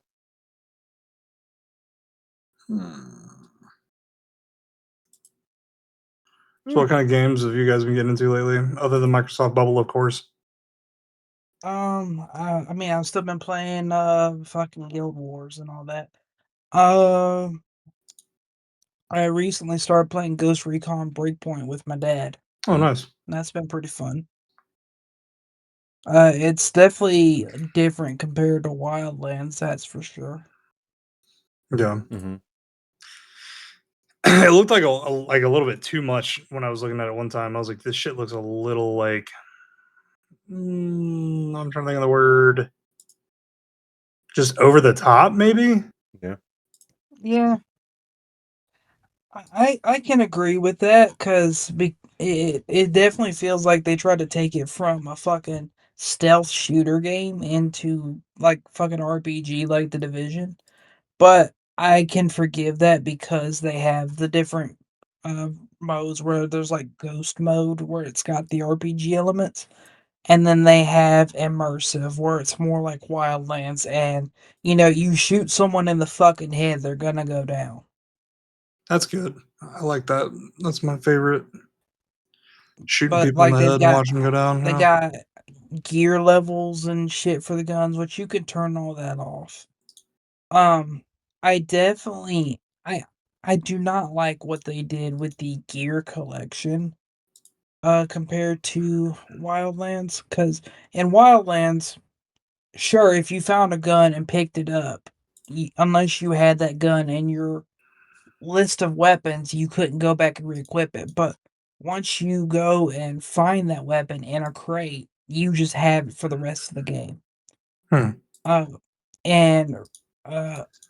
So what kind of games have you guys been getting into lately, other than Microsoft Bubble, of course? I mean, I've still been playing fucking Guild Wars and all that. I recently started playing Ghost Recon Breakpoint with my dad. Oh, nice. And that's been pretty fun. It's definitely different compared to Wildlands, that's for sure. Yeah. Mm-hmm. It looked like a little bit too much when I was looking at it one time. I was like, this shit looks a little like I'm trying to think of the word. Just over the top, maybe? Yeah. Yeah. I can agree with that because it definitely feels like they tried to take it from a fucking stealth shooter game into like fucking RPG like The Division. But I can forgive that because they have the different modes where there's like ghost mode where it's got the RPG elements. And then they have immersive where it's more like Wildlands and you shoot someone in the fucking head, they're gonna go down. That's good. I like that. That's my favorite. Shooting But people in like the head and watching them go down. they got gear levels and shit for the guns, which you can turn all that off. I definitely I do not like what they did with the gear collection compared to Wildlands, because in Wildlands, sure, if you found a gun and picked it up, unless you had that gun in your list of weapons, you couldn't go back and re-equip it. But once you go and find that weapon in a crate, you just have it for the rest of the game. And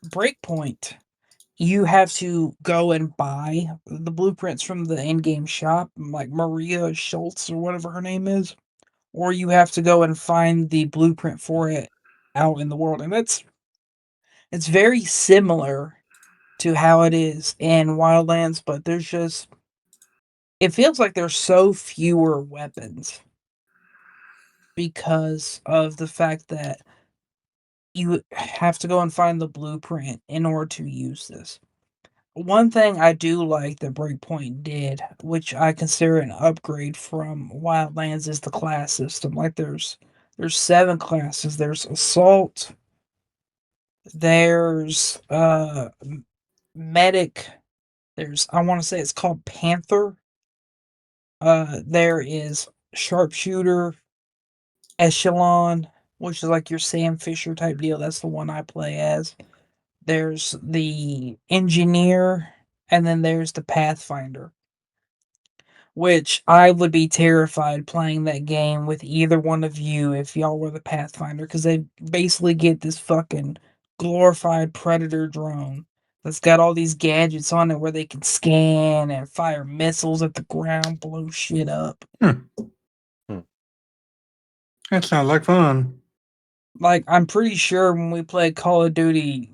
Breakpoint, you have to go and buy the blueprints from the in-game shop, like Maria Schultz or whatever her name is, or you have to go and find the blueprint for it out in the world, and it's very similar to how it is in Wildlands, but it feels like there's so fewer weapons because of the fact that you have to go and find the blueprint in order to use this. One thing I do like that Breakpoint did, which I consider an upgrade from Wildlands, is the class system. Like there's 7 classes. There's Assault, there's Medic, there's I want to say it's called Panther. There is Sharpshooter, Echelon, which is like your Sam Fisher type deal. That's the one I play as. There's the Engineer, and then there's the Pathfinder. Which I would be terrified playing that game with either one of you if y'all were the Pathfinder, because they basically get this fucking glorified Predator drone that's got all these gadgets on it where they can scan and fire missiles at the ground, blow shit up. That sounds like fun. Like, I'm pretty sure when we played Call of Duty,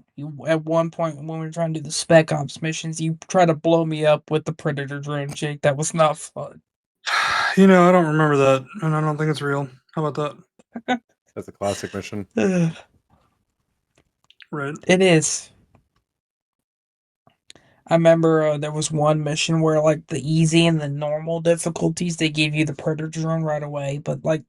at one point when we were trying to do the Spec Ops missions, you try to blow me up with the Predator drone, Jake. That was not fun. I don't remember that, and I don't think it's real. How about that? That's a classic mission. Right. It is. I remember there was one mission where, like, the easy and the normal difficulties, they gave you the Predator drone right away, but, like,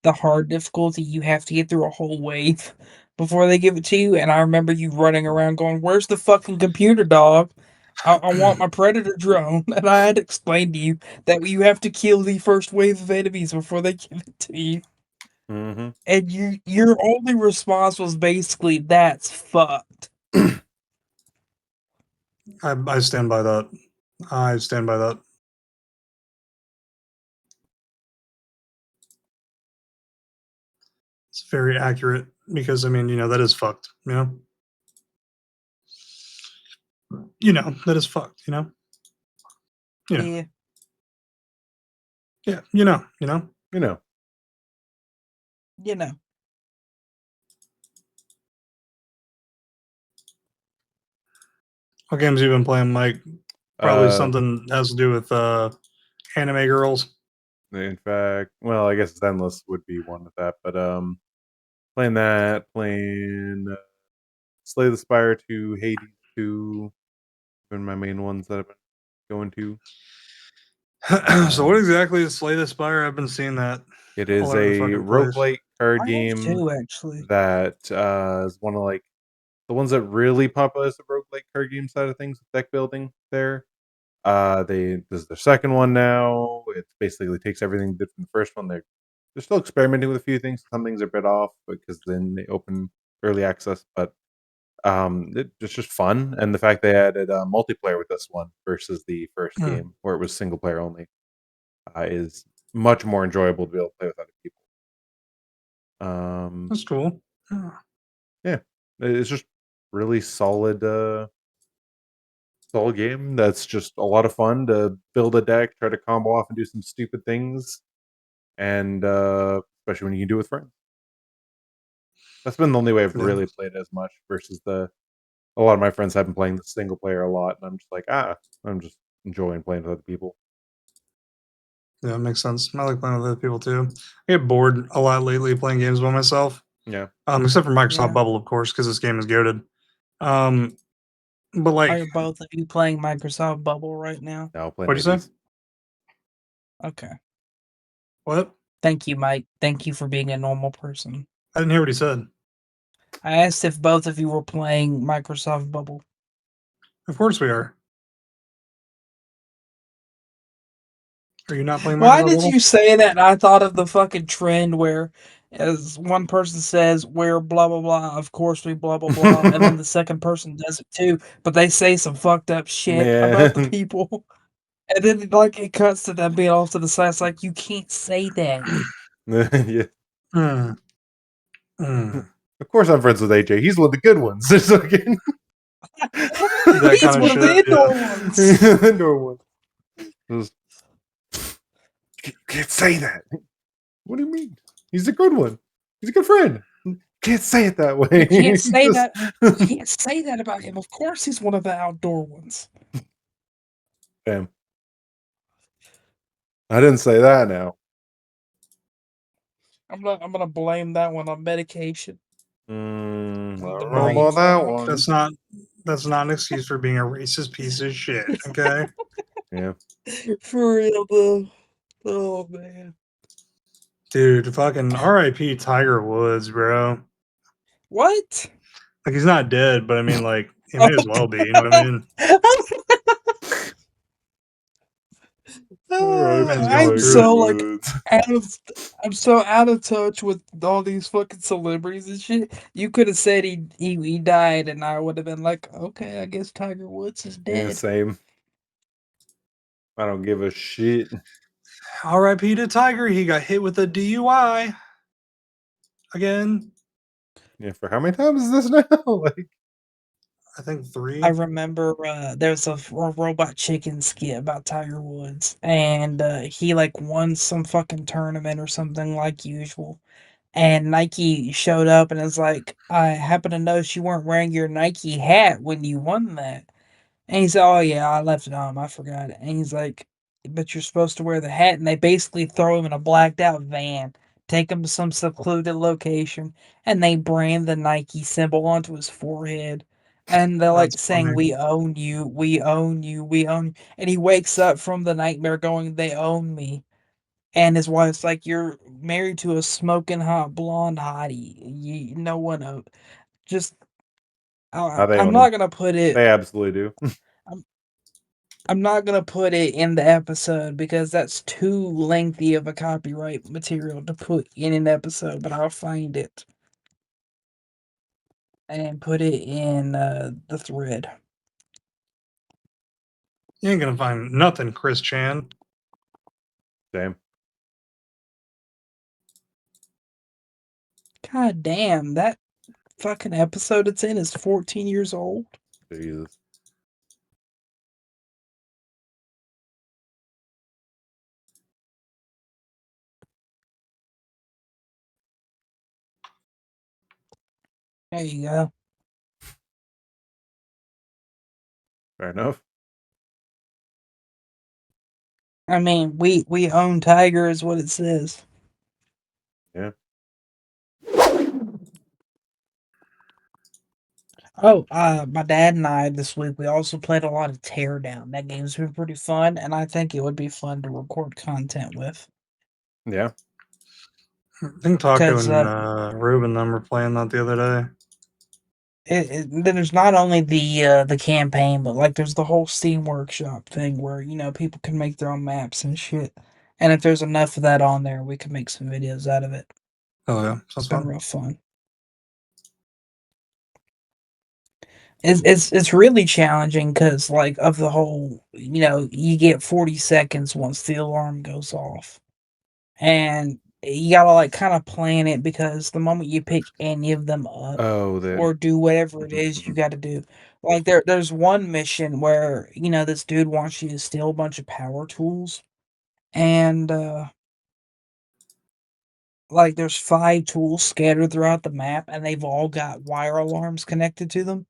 the hard difficulty, you have to get through a whole wave before they give it to you, and I remember you running around going, "Where's the fucking computer, dog? I want my Predator drone," and I had to explain to you that you have to kill the first wave of enemies before they give it to you. Mm-hmm. And your only response was basically, "That's fucked." I stand by that. I stand by that. It's very accurate. because I mean, that is fucked. That is fucked. Yeah. Yeah. You know. What games have you been playing, Mike? Probably something has to do with anime girls. In fact, well, I guess Endless would be one with that, but playing Slay the Spire 2, Hades 2, been my main ones that I've been going to. So what exactly is Slay the Spire? I've been seeing that. It is a roguelike card game too, actually. that is one of like the ones that really popularize the roguelike card game side of things with deck building there. This is their second one now. It basically takes everything they did from the first one. They're still experimenting with a few things. Some things are a bit off because then they open early access, but it's just fun. And the fact they added multiplayer with this one versus the first game where it was single player only is much more enjoyable to be able to play with other people. That's cool. Yeah, it's just really solid game that's just a lot of fun to build a deck, try to combo off and do some stupid things, and especially when you can do it with friends. That's been the only way I've really played as much versus a lot of my friends have been playing the single player a lot, and I'm just like, I'm just enjoying playing with other people. Yeah, it makes sense. I like playing with other people too. I get bored a lot lately playing games by myself. Yeah. Except for Microsoft Bubble, of course, because this game is goated. But like, are both of you playing Microsoft Bubble right now? No, playing. What'd you say? Okay. What? Thank you, Mike. Thank you for being a normal person. I didn't hear what he said. I asked if both of you were playing Microsoft Bubble. Of course we are. Are you not playing Microsoft Why did Bubble? you say that? I thought of the fucking trend where, as one person says, we're blah blah blah. Of course we blah blah blah, and then the second person does it too, but they say some fucked up shit about the people, and then like it cuts to them being off to the side. It's like you can't say that. Yeah. Mm. Of course, I'm friends with AJ. He's one of the good ones. It's okay. That He's kind of one of the shit. indoor Yeah. ones. Indoor one. You can't say that. What do you mean? He's a good one. He's a good friend. You can't say it that way. You can't say that. You can't say that about him. Of course, he's one of the outdoor ones. Damn. I didn't say that now. I'm gonna blame that one on medication. I don't The know about that one. That's not an excuse for being a racist piece of shit. Okay. Yeah. For real though. Oh man. Dude, fucking R.I.P. Tiger Woods, bro. What? Like he's not dead, but I mean, like he may as well be. You know what I mean? I'm so like I'm so out of touch with all these fucking celebrities and shit. You could have said he died, and I would have been like, okay, I guess Tiger Woods is dead. Yeah, same. I don't give a shit. R.I.P. to Tiger. He got hit with a DUI again. Yeah, for how many times is this now? Like, I think 3. I remember there's a Robot Chicken skit about Tiger Woods, and he like won some fucking tournament or something like usual. And Nike showed up and is like, I happen to notice you weren't wearing your Nike hat when you won that. And he said, oh yeah, I left it on. I forgot it. And he's like, but you're supposed to wear the hat. And they basically throw him in a blacked out van, take him to some secluded location, and they brand the Nike symbol onto his forehead. And they're like saying, funny. we own you, we own you, we own you. And he wakes up from the nightmare going, they own me. And his wife's like, you're married to a smoking hot blonde hottie. No one just. I'm not gonna put it. They absolutely do. I'm not gonna put it in the episode because that's too lengthy of a copyright material to put in an episode. But I'll find it and put it in the thread. You ain't gonna find nothing, Chris Chan. Damn. God damn, that fucking episode it's in is 14 years old. Jesus. There you go. Fair enough. I mean, we own Tiger is what it says. Yeah. Oh, my dad and I this week we also played a lot of Teardown. That game's been pretty fun, and I think it would be fun to record content with. Yeah. I think Taco 'Cause, and Ruben and them were playing that the other day. Then there's not only the campaign, but like there's the whole Steam Workshop thing where people can make their own maps and shit. And if there's enough of that on there, we can make some videos out of it. Oh yeah, It's sounds been fun. real fun. It's really challenging because like of the whole, you get 40 seconds once the alarm goes off, and you gotta like kind of plan it because the moment you pick any of them up Oh, that. or do whatever it is you got to do, like there's one mission where this dude wants you to steal a bunch of power tools, and like there's 5 tools scattered throughout the map, and they've all got wire alarms connected to them.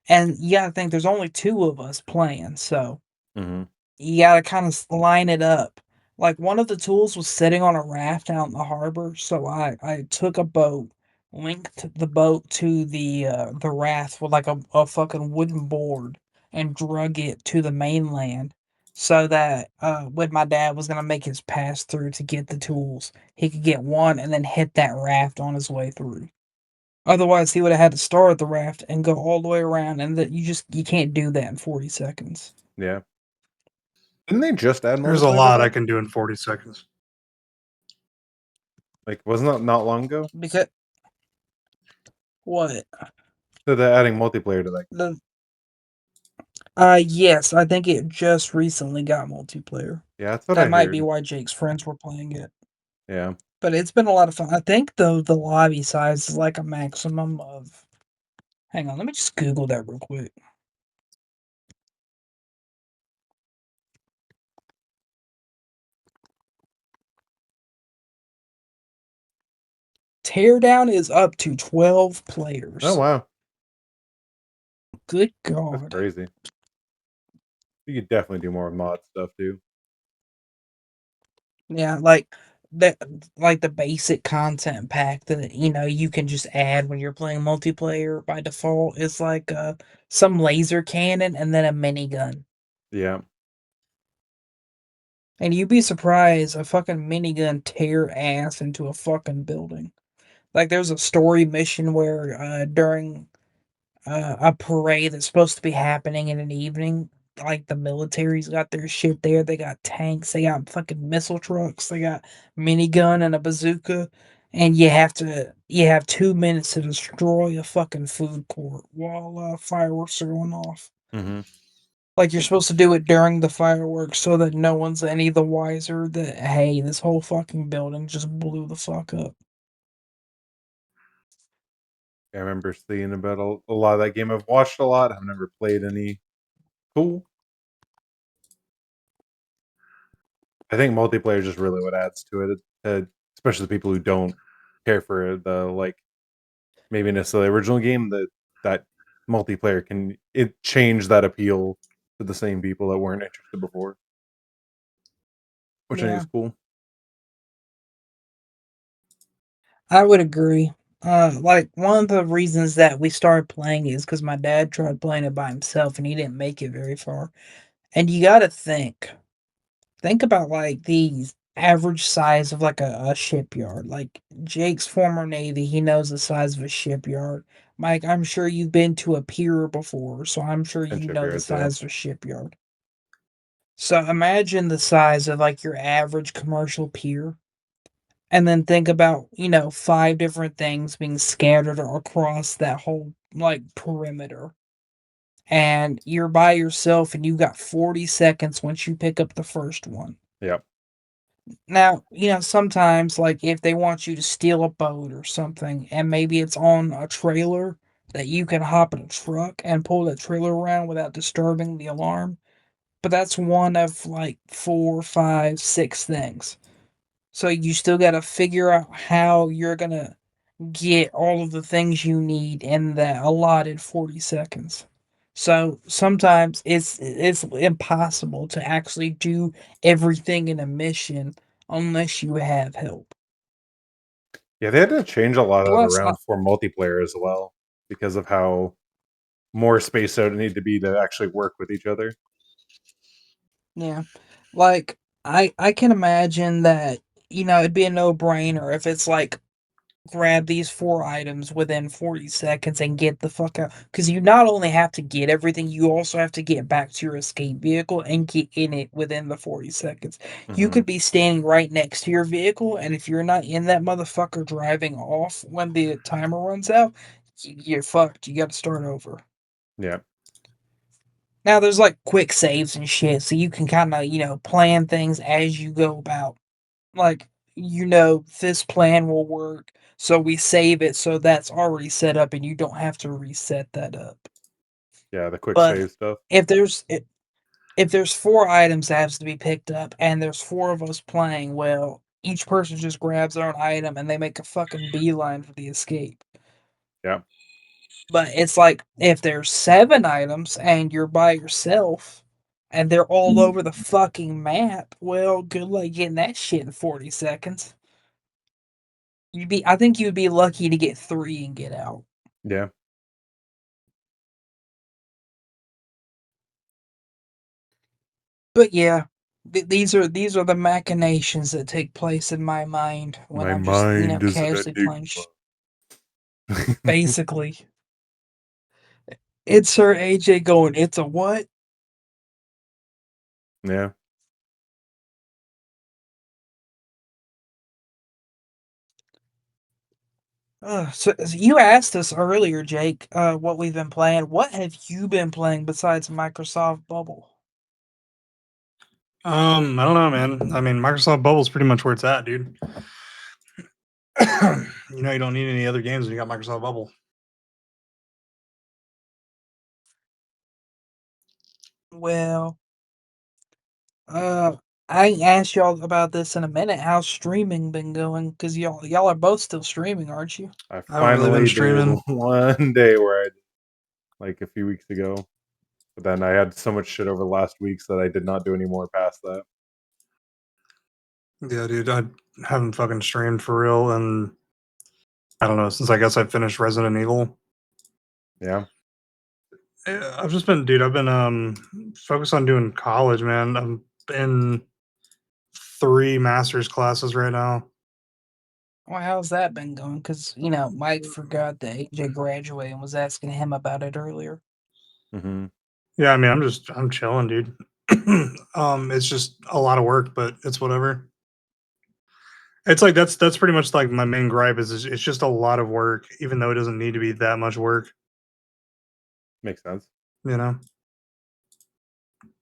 And you gotta think there's only 2 of us playing, so Mhm. you gotta kind of line it up. Like one of the tools was sitting on a raft out in the harbor, so I took a boat, linked the boat to the raft with like a fucking wooden board, and drug it to the mainland, so that when my dad was gonna make his pass through to get the tools, he could get one and then hit that raft on his way through. Otherwise, he would have had to start at the raft and go all the way around, and that you can't do that in 40 seconds. Yeah. Didn't they just add There's a multiplayer to lot I that? can do in 40 seconds. Like, wasn't that not long ago? Because what? So they're adding multiplayer to that. The yes, I think it just recently got multiplayer. Yeah, that's what I That might be heard. why Jake's friends were playing it. Yeah. But it's been a lot of fun. I think the lobby size is like a maximum of. Hang on, let me just Google that real quick. Teardown is up to 12 players. Oh wow. Good That's God. crazy. You could definitely do more mod stuff too. Yeah, like that, like the basic content pack that you can just add when you're playing multiplayer by default is like some laser cannon and then a minigun. Yeah. And you'd be surprised a fucking minigun tear ass into a fucking building. Like there's a story mission where during a parade that's supposed to be happening in an evening. Like the military's got their shit there. They got tanks. They got fucking missile trucks. They got minigun and a bazooka. And you have 2 minutes to destroy a fucking food court while fireworks are going off. Mm-hmm. Like you're supposed to do it during the fireworks so that no one's any the wiser that hey, this whole fucking building just blew the fuck up. I remember seeing about a lot of that game. I've watched a lot. I've never played any. Cool. I think multiplayer is just really what adds to it, especially the people who don't care for the maybe necessarily original game. That multiplayer can change that appeal to the same people that weren't interested before, which I think is cool. I would agree. Like one of the reasons that we started playing is because my dad tried playing it by himself and he didn't make it very far. And you got to think about like the average size of like a shipyard. Like Jake's former Navy, he knows the size of a shipyard. Mike, I'm sure you've been to a pier before, so I'm sure And you know the shipyards, yeah. size of a shipyard. So imagine the size of like your average commercial pier. And then think about, 5 different things being scattered across that whole like perimeter. And you're by yourself and you got 40 seconds once you pick up the first one. Yep. Now, sometimes, like, if they want you to steal a boat or something, and maybe it's on a trailer, that you can hop in a truck and pull that trailer around without disturbing the alarm. But that's one of, like, 4, 5, 6 things. So you still got to figure out how you're going to get all of the things you need in that allotted 40 seconds. So sometimes it's impossible to actually do everything in a mission unless you have help. Yeah, they had to change a lot of that Plus, around for multiplayer as well because of how more spaced out it needed to be to actually work with each other. yeah, like I can imagine that it'd be a no brainer if it's like grab these 4 items within 40 seconds and get the fuck out. Because you not only have to get everything, you also have to get back to your escape vehicle and get in it within the 40 seconds. You could be standing right next to your vehicle, and if you're not in that motherfucker driving off when the timer runs out, you're fucked. You got to start over. Yeah. Now, there's like quick saves and shit, so you can kind of, plan things as you go about. Like, this plan will work, so we save it so that's already set up and you don't have to reset that up. Yeah, the quick But save stuff. if there's 4 items that has to be picked up and there's 4 of us playing, well, each person just grabs their own item and they make a fucking beeline for the escape. Yeah. But it's like if there's 7 items and you're by yourself and they're all over the fucking map, well, good luck getting that shit in 40 seconds. I think you'd be lucky to get 3 and get out. Yeah. But yeah, these are the machinations that take place in my mind when My I'm just mind is an casually playing. enigma. Basically, it's Sir AJ going. It's a what? Yeah. So you asked us earlier, Jake, what we've been playing. What have you been playing besides Microsoft Bubble? I don't know, man. I mean, Microsoft Bubble's pretty much where it's at, dude. You don't need any other games when you got Microsoft Bubble. Well, I asked y'all about this in a minute. How's streaming been going? Because y'all are both still streaming, aren't you? I I haven't really been finally did streaming. one day where I like a few weeks ago. But then I had so much shit over the last weeks that I did not do any more past that. Yeah, dude, I haven't fucking streamed for real, and I don't know, since I guess I finished Resident Evil. Yeah. I've been focused on doing college, man. I'm in 3 master's classes right now. Well, how's that been going? Because Mike forgot that AJ graduated and was asking him about it earlier. Mm-hmm. Yeah, I mean, I'm chilling, dude. It's just a lot of work, but it's whatever. It's like that's pretty much like my main gripe is it's just a lot of work, even though it doesn't need to be that much work. Makes sense. You know?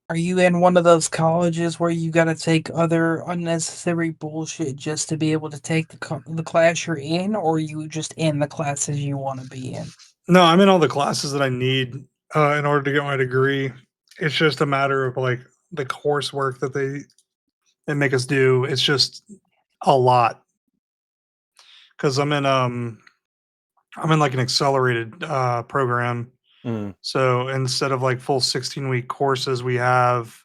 Are you in one of those colleges where you got to take other unnecessary bullshit just to be able to take the class you're in, or are you just in the classes you want to be in? No, I'm in all the classes that I need in order to get my degree. It's just a matter of like the coursework that they make us do. It's just a lot because I'm in like an accelerated program. Mm. So instead of like full 16-week courses, we have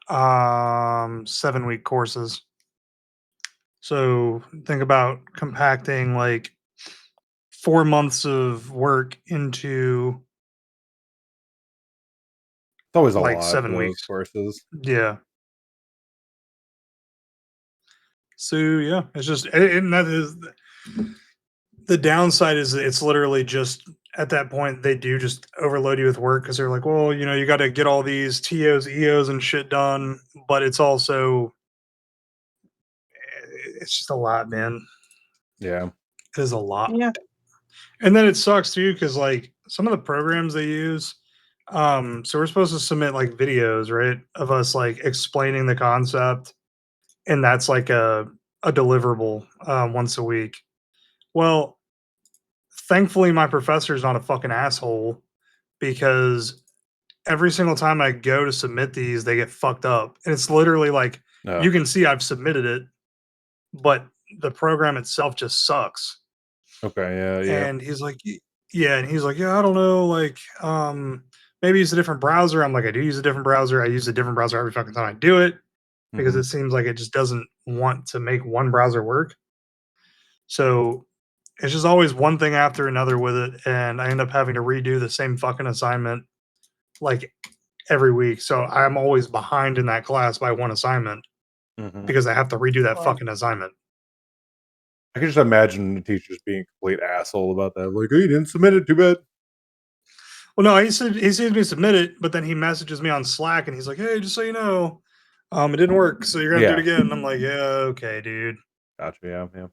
7-week courses. So think about compacting like 4 months of work into It's always a like lot 7 for those weeks. courses. Yeah. So yeah, it's just and that is the downside is it's literally just at that point they do just overload you with work because they're like, well, you got to get all these TOs, EOs, and shit done, but it's also it's just a lot, man. Yeah. It is a lot. Yeah. And then it sucks too because like some of the programs they use, so we're supposed to submit like videos, right, of us like explaining the concept and that's like a deliverable once a week. Well, thankfully, my professor is not a fucking asshole because every single time I go to submit these, they get fucked up. And it's literally like you can see I've submitted it, but the program itself just sucks. Okay, yeah. And he's like, yeah, and he's like, yeah, I don't know, like, maybe use a different browser. I'm like, I do use a different browser. I use a different browser every fucking time I do it because it seems like it just doesn't want to make one browser work. So it's just always one thing after another with it, and I end up having to redo the same fucking assignment like every week. So I'm always behind in that class by one assignment because I have to redo that fucking assignment. I can just imagine the teachers being a complete asshole about that. Like, oh, you didn't submit it, too bad. Well, no, he sees me submit it, but then he messages me on Slack and he's like, hey, just so you know, it didn't work, so you're gonna do it again. And I'm like, yeah, okay, dude. Gotcha, yeah.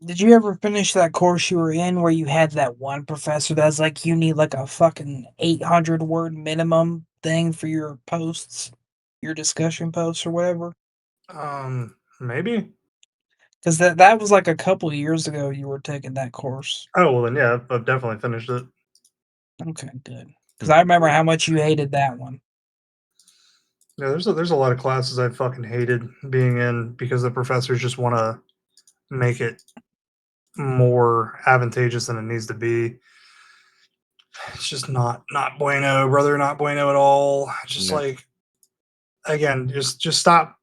Did you ever finish that course you were in where you had that one professor that's like you need like a fucking 800 word minimum thing for your posts, your discussion posts or whatever? Maybe. Because that was like a couple years ago you were taking that course. Oh well, then yeah, I've definitely finished it. Okay, good. Because I remember how much you hated that one. Yeah, there's a lot of classes I fucking hated being in because the professors just want to make it more advantageous than it needs to be. It's just not bueno, brother, not bueno at all. Just like again, just stop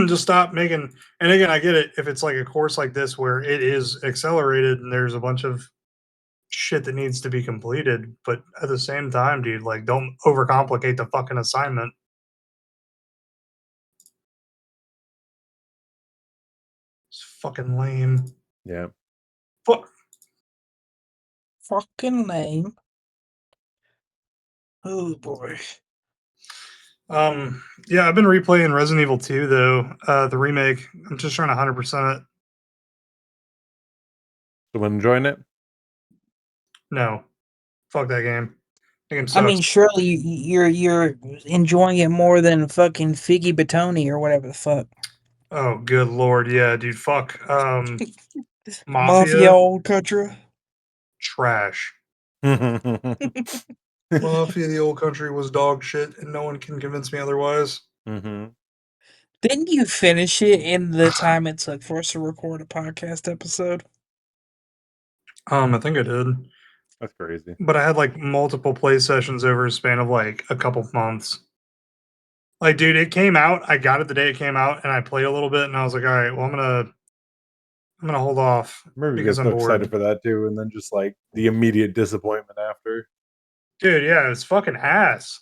just stop making, and again, I get it if it's like a course like this where it is accelerated and there's a bunch of shit that needs to be completed, but at the same time, dude, like don't overcomplicate the fucking assignment. It's fucking lame. Yeah. Fuck. Fucking lame. Oh boy. Yeah, I've been replaying Resident Evil 2 though, the remake. I'm just trying to 100% it. Someone enjoying it? No. Fuck that game. That game I sucks. mean, surely you're enjoying it more than fucking Figgy Batoni or whatever the fuck. Oh, good lord, yeah, dude. Fuck. Mafia old country. Trash. Mafia, the old country was dog shit, and no one can convince me otherwise. Didn't you finish it in the time it took for us to record a podcast episode? I think I did. That's crazy. But I had like multiple play sessions over a span of like a couple months. Like, dude, it came out. I got it the day it came out, and I played a little bit, and I was like, all right, well, I'm gonna hold off I remember you because guys I'm so excited bored. for that too, and then just like the immediate disappointment after. Dude, yeah, it's fucking ass.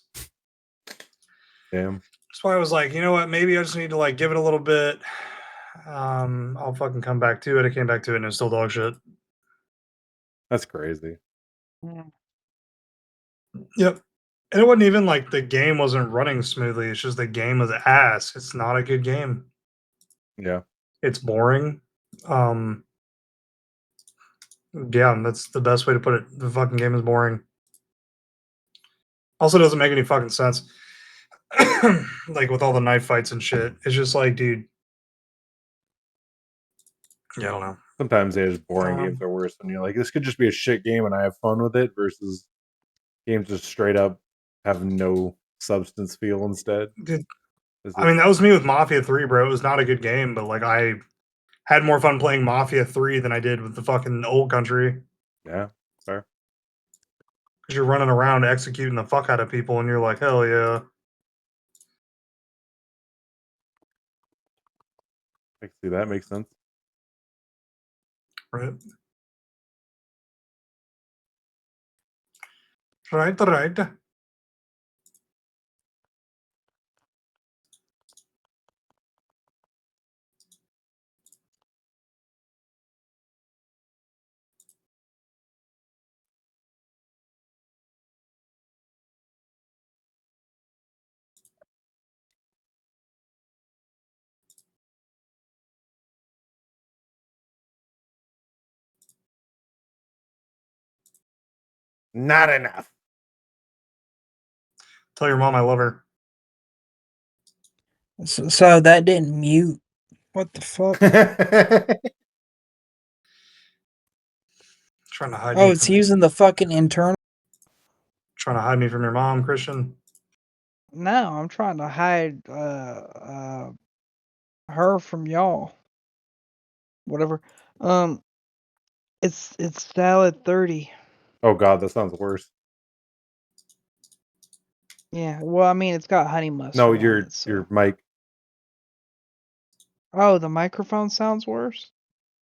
Damn. That's why I was like, you know what? Maybe I just need to like give it a little bit. I'll fucking come back to it. I came back to it, and it's still dog shit. That's crazy. Yep. And it wasn't even like the game wasn't running smoothly. It's just the game was ass. It's not a good game. Yeah. It's boring. Yeah, that's the best way to put it. The fucking game is boring. Also doesn't make any fucking sense. Like with all the knife fights and shit. It's just like, dude. Yeah, I don't know. Sometimes just boring games are worse when you're like, this could just be a shit game and I have fun with it versus games just straight up have no substance feel instead. Dude, I mean, that was me with Mafia 3, bro. It was not a good game, but like I had more fun playing Mafia 3 than I did with the fucking old country. Yeah, fair. Because you're running around executing the fuck out of people and you're like, hell yeah. I can see that makes sense. Right. Right. Not enough. Tell your mom I love her. So that didn't mute. What the fuck? Trying to hide Oh, me it's from using the fucking internal. trying to hide me from your mom, Christian. No, I'm trying to hide her from y'all. Whatever. It's salad 30. Oh god, that sounds worse. Yeah. Well, I mean, it's got honey mustard. No, on it, so. your mic. Oh, the microphone sounds worse.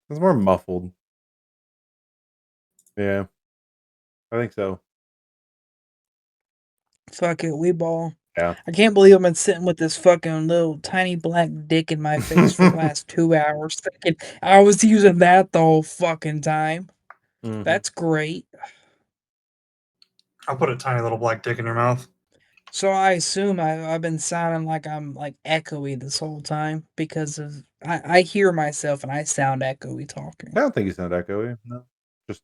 It's more muffled. Yeah, I think so. Fuck it, we ball. Yeah. I can't believe I've been sitting with this fucking little tiny black dick in my face for the last 2 hours thinking I was using that the whole fucking time. Mm-hmm. That's great. I'll put a tiny little black dick in your mouth. So I assume I've been sounding like I'm like echoey this whole time because of I hear myself and I sound echoey talking. I don't think you sound echoey. No, just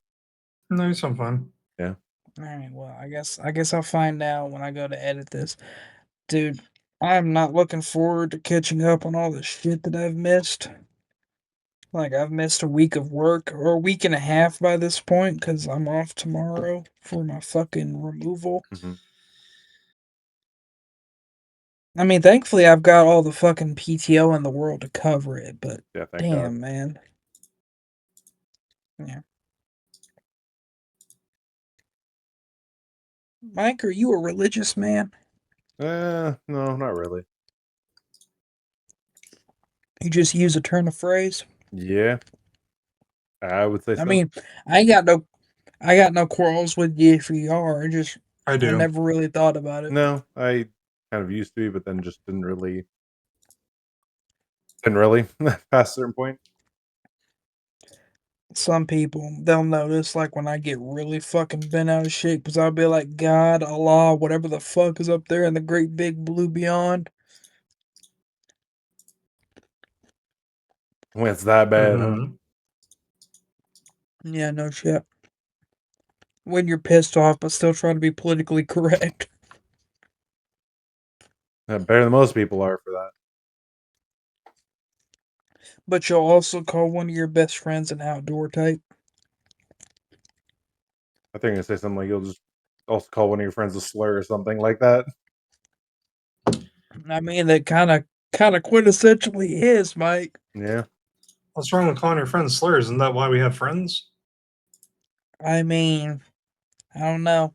no, you sound fine. Yeah. All right. Well, I guess I'll find out when I go to edit this, dude. I'm not looking forward to catching up on all the shit that I've missed. Like I've missed a week of work or a week and a half by this point because I'm off tomorrow for my fucking removal. Mm-hmm. I mean, thankfully, I've got all the fucking PTO in the world to cover it, but yeah, thank damn, God. man. Yeah. Mike, are you a religious man? No, not really. You just use a turn of phrase? Yeah, I would say so. I mean, I got no quarrels with you if you are. I do. I never really thought about it. No, I kind of used to be, but then just didn't really past a certain point. Some people, they'll notice, like, when I get really fucking bent out of shape, because I'll be like, God, Allah, whatever the fuck is up there in the great big blue beyond. When it's that bad, huh? Yeah, no shit. When you're pissed off, but still trying to be politically correct. Yeah, better than most people are for that. But you'll also call one of your best friends an outdoor type. I think I say something like you'll just also call one of your friends a slur or something like that. I mean, that kind of quintessentially is, Mike. Yeah. What's wrong with calling your friends slurs? Isn't that why we have friends? I mean, I don't know.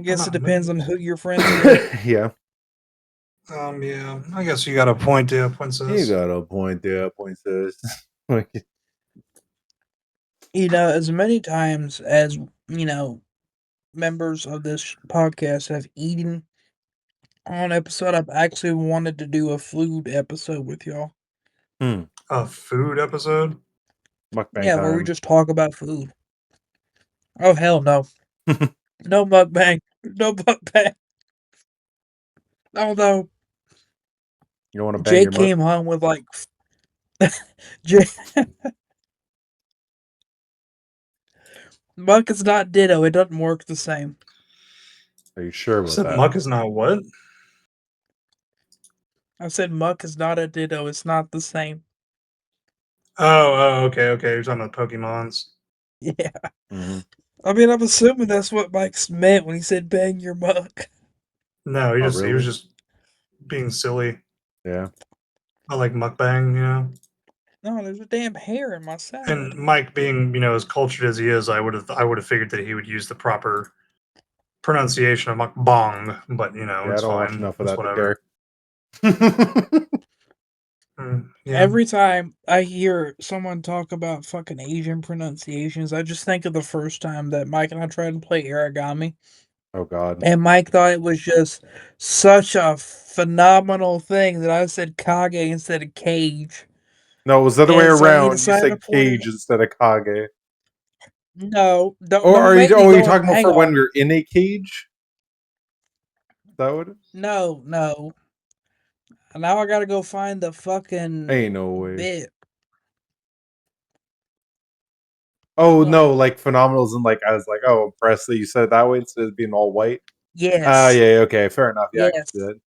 I guess it depends on who you're friends with. Yeah. Yeah. I guess you got a point there, Princess. You got a point there, Princess. As many times as, members of this podcast have eaten on episode, I've actually wanted to do a food episode with y'all. A food episode? Mukbang Yeah, time. where we just talk about food. Oh, hell no. No mukbang. No mukbang. Oh, no. You don't want to bang Jay your came home with like... Jay... Muck is not ditto. It doesn't work the same. Are you sure about that? Muck is not what? I said muck is not a ditto. It's not the same. Oh, okay. You're talking about Pokemons. Yeah. Mm-hmm. I mean, I'm assuming that's what Mike's meant when he said bang your muck. No, he was just being silly. Yeah. I like mukbang, No, there's a damn hair in my salad. And Mike being, as cultured as he is, I would have figured that he would use the proper pronunciation of mukbang, but Yeah, it's I don't fine. watch enough of It's that whatever. to care. Yeah. Every time I hear someone talk about fucking Asian pronunciations, I just think of the first time that Mike and I tried to play origami. Oh God. And Mike thought it was just such a phenomenal thing that I said Kage instead of Cage. No, it was the other way And so he around. You decided said to play Cage instead of Kage. No, don't Or are make me you go talking about hang for when on. you're in a cage? Is that what it is? No. Now I gotta go find the fucking Ain't no way. bit. Oh Hold no, on. like phenomenals and like I was like, oh, impressed that you said it that way instead of being all white. Yes. yeah, okay, fair enough. Yeah, I can Yes. see that.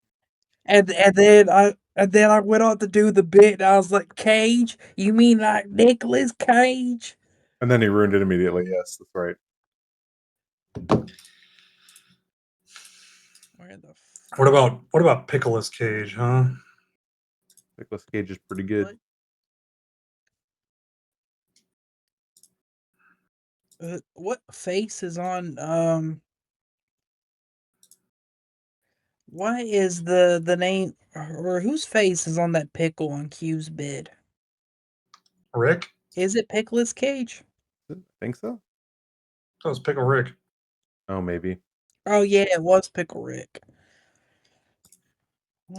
And then I went on to do the bit, and I was like, Cage? You mean like Nicolas Cage? And then he ruined it immediately. Yes, that's right. Where the What about Pickles Cage, huh? Nicolas Cage is pretty good. What face is on why is the name, or whose face is on that pickle on Q's bid? Rick? Is it Pickles Cage? I think so. That was Pickle Rick. Oh, maybe. Oh yeah, it was Pickle Rick.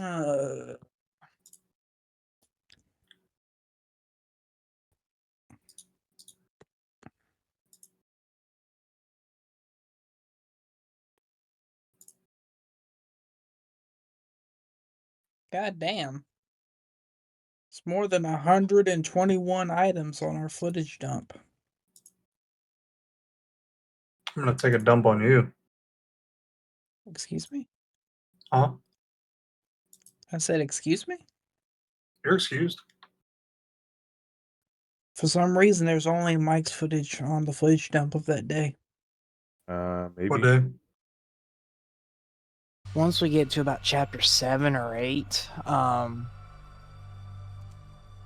Uh, God damn. It's more than 121 items on our footage dump. I'm gonna take a dump on you. Excuse me? Huh? I said, excuse me? You're excused. For some reason, there's only Mike's footage on the footage dump of that day. Maybe. What day? Once we get to about chapter 7 or 8,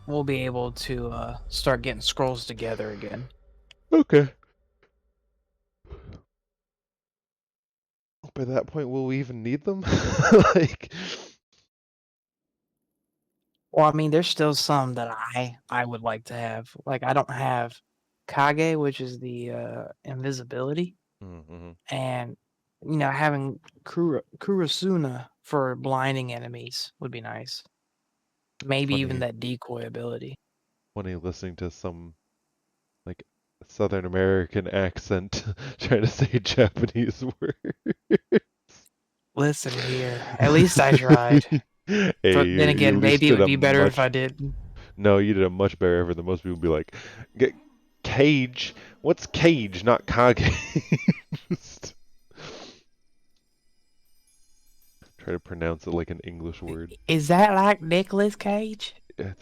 we'll be able to start getting scrolls together again. Okay. By that point, will we even need them? Like, Well, I mean, there's still some that I would like to have. Like, I don't have Kage, which is the invisibility, and having Kurasuna for blinding enemies would be nice. Maybe even that decoy ability. funny listening to some like Southern American accent trying to say Japanese words. Listen here, at least I tried. Hey, But then again, maybe it would be better if I did. No, you did a much better effort than most people. Would be like, Cage. What's Cage, not Kage? Try to pronounce it like an English word. Is that like Nicolas Cage?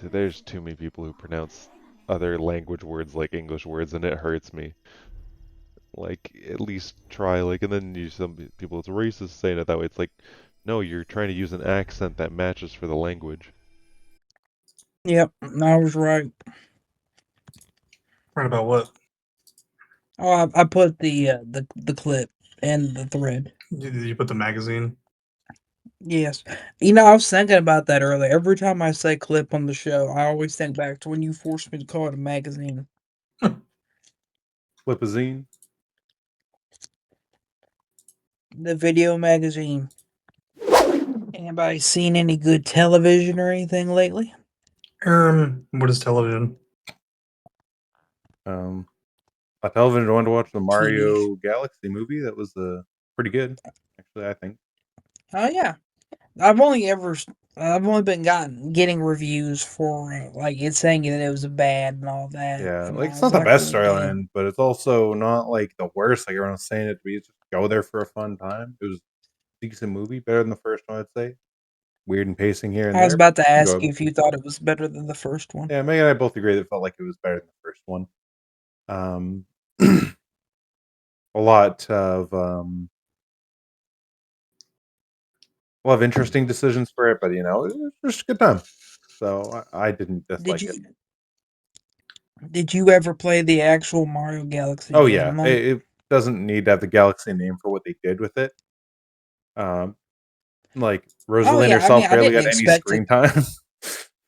There's too many people who pronounce other language words like English words, and it hurts me. Like, at least try, like, and then some people, it's racist saying it that way. It's like, no, you're trying to use an accent that matches for the language. Yep, I was right. Right about what? Oh, I put the clip and the thread. Did you put the magazine? Yes. I was thinking about that earlier. Every time I say clip on the show, I always think back to when you forced me to call it a magazine. Flipazine. The video magazine. Anybody seen any good television or anything lately? What is television? A television. I wanted to watch the Mario Galaxy movie. That was pretty good, actually. I think. Oh yeah, I've only been getting reviews for like it saying that it was bad and all that. Yeah, and like I it's was not the best "Oh, damn." storyline, but it's also not like the worst. Like everyone's saying it to be. Just go there for a fun time. It was a decent movie, better than the first one, I'd say. Weird and pacing here and I was there. about to ask Enjoyable. you if you thought it was better than the first one. Yeah, Megan and I both agree that it felt like it was better than the first one. A lot of interesting decisions for it, but it was just a good time. So I didn't dislike it. Did you ever play the actual Mario Galaxy Oh game, yeah, Mike? it doesn't need to have the Galaxy name for what they did with it. Like Rosalind herself I barely didn't got any expect screen it. time.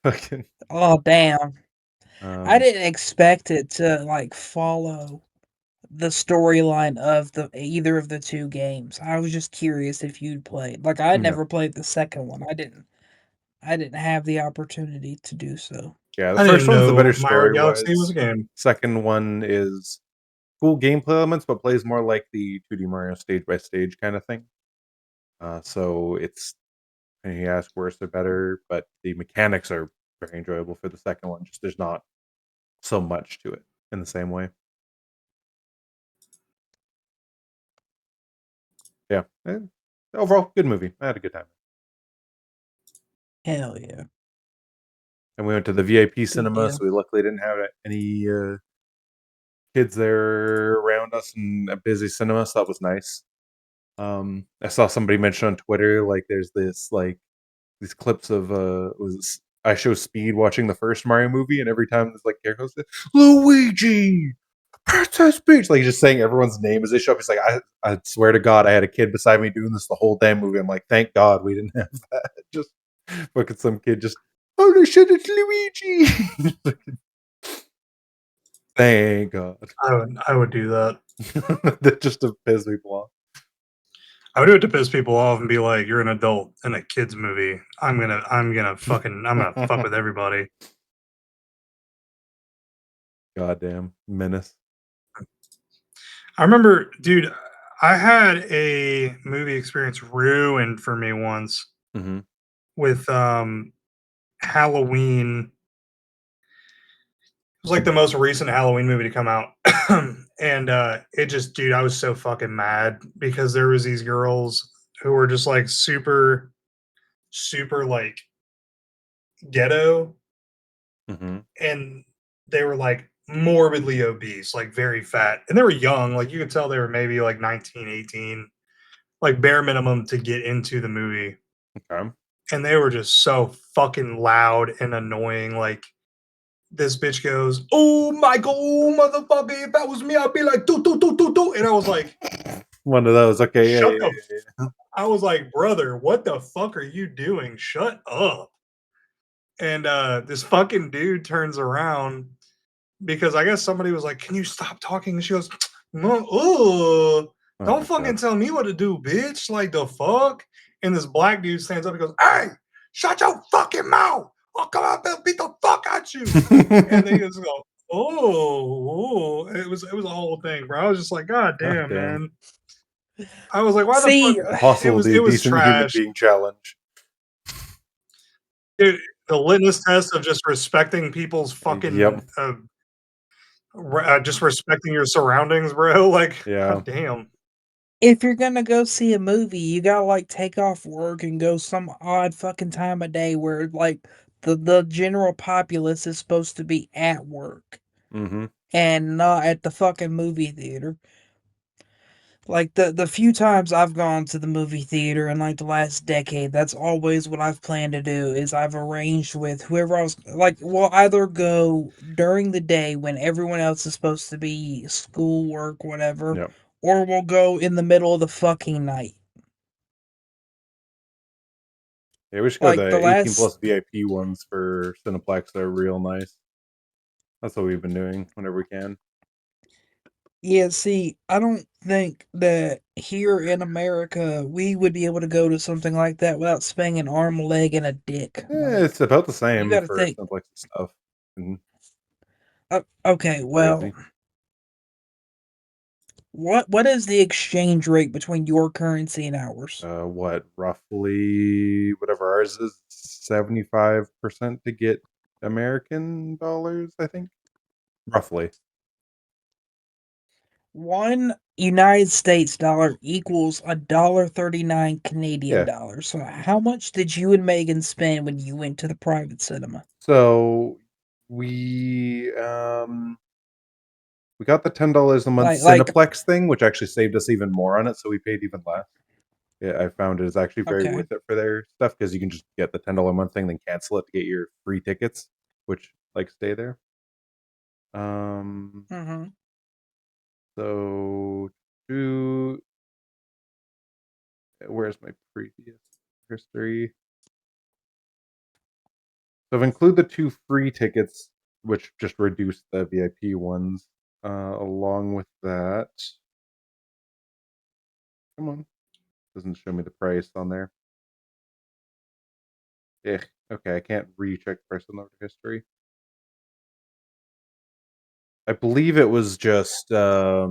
Fucking. Oh damn! I didn't expect it to like follow the storyline of either of the two games. I was just curious if you'd played. Like I No. never played the second one. I didn't have the opportunity to do so. Yeah, the first one's the better story Galaxy was wise. a game. Second one is cool gameplay elements, but plays more like the 2D Mario stage by stage kind of thing. So it's, and you ask worse or better, but the mechanics are very enjoyable for the second one. Just there's not so much to it in the same way. Yeah, overall, good movie. I had a good time. Hell yeah. And we went to the VIP cinema, Yeah. so we luckily didn't have any kids there around us in a busy cinema, so that was nice. I saw somebody mention on Twitter, like, there's this, like, these clips of I show Speed watching the first Mario movie, and every time there's like character goes, Luigi, Princess Peach, like just saying everyone's name as they show up. He's like, I swear to God, I had a kid beside me doing this the whole damn movie. I'm like, thank God we didn't have that. Just look at some kid just, oh no shit, it's Luigi. Thank God. I would do that. That just to piss people off. I would do it to piss people off and be like, "You're an adult in a kids movie. I'm gonna fuck with everybody." Goddamn menace. I remember, dude, I had a movie experience ruined for me once with Halloween. It was like the most recent Halloween movie to come out. And it just, dude, I was so fucking mad because there was these girls who were just like super like ghetto, and they were like morbidly obese, like very fat, and they were young, like you could tell they were maybe like 19, 18, like bare minimum to get into the movie. Okay. And they were just so fucking loud and annoying. Like, this bitch goes, "Oh Michael, motherfucker, if that was me, I'd be like do do do do do," and I was like, one of those. Okay, shut up. I was like, brother, what the fuck are you doing? Shut up. And this fucking dude turns around because I guess somebody was like, "Can you stop talking?" And she goes, "No, don't fucking tell me what to do, bitch. Like, the fuck?" And this black dude stands up and goes, "Hey, shut your fucking mouth. I'll come out there and beat the fuck out you." And they just go, oh. It was a whole thing, bro. I was just like, God damn, man. I was like, why the fuck? Impossible to be a decent human trash. being challenge. Dude, the litmus test of just respecting people's fucking just respecting your surroundings, bro. Like, God damn. If you're gonna go see a movie, you gotta like take off work and go some odd fucking time of day where like the general populace is supposed to be at work and not at the fucking movie theater. Like the few times I've gone to the movie theater in like the last decade, that's always what I've planned to do. Is I've arranged with whoever I was like, we'll either go during the day when everyone else is supposed to be school, work, whatever, or we'll go in the middle of the fucking night. Yeah, we should go the 18 plus VIP ones for Cineplex. They're real nice. That's what we've been doing whenever we can. Yeah, see, I don't think that here in America we would be able to go to something like that without spending an arm, leg, and a dick. Yeah, it's about the same you gotta for think. Cineplex stuff. Okay, well, what is the exchange rate between your currency and ours? What, roughly whatever ours is, 75% to get American dollars, I think. Roughly. One United States dollar equals $1.39 Canadian dollars. So how much did you and Megan spend when you went to the private cinema? So we got the $10 a month Cineplex thing, which actually saved us even more on it, so we paid even less. Yeah, I found it is actually very worth it for their stuff because you can just get the $10 a month thing, then cancel it to get your free tickets, which like stay there. So where's my previous history? So I've included the 2 free tickets, which just reduced the VIP ones. Along with that, come on, doesn't show me the price on there. Okay, I can't recheck price on the history. I believe it was just $20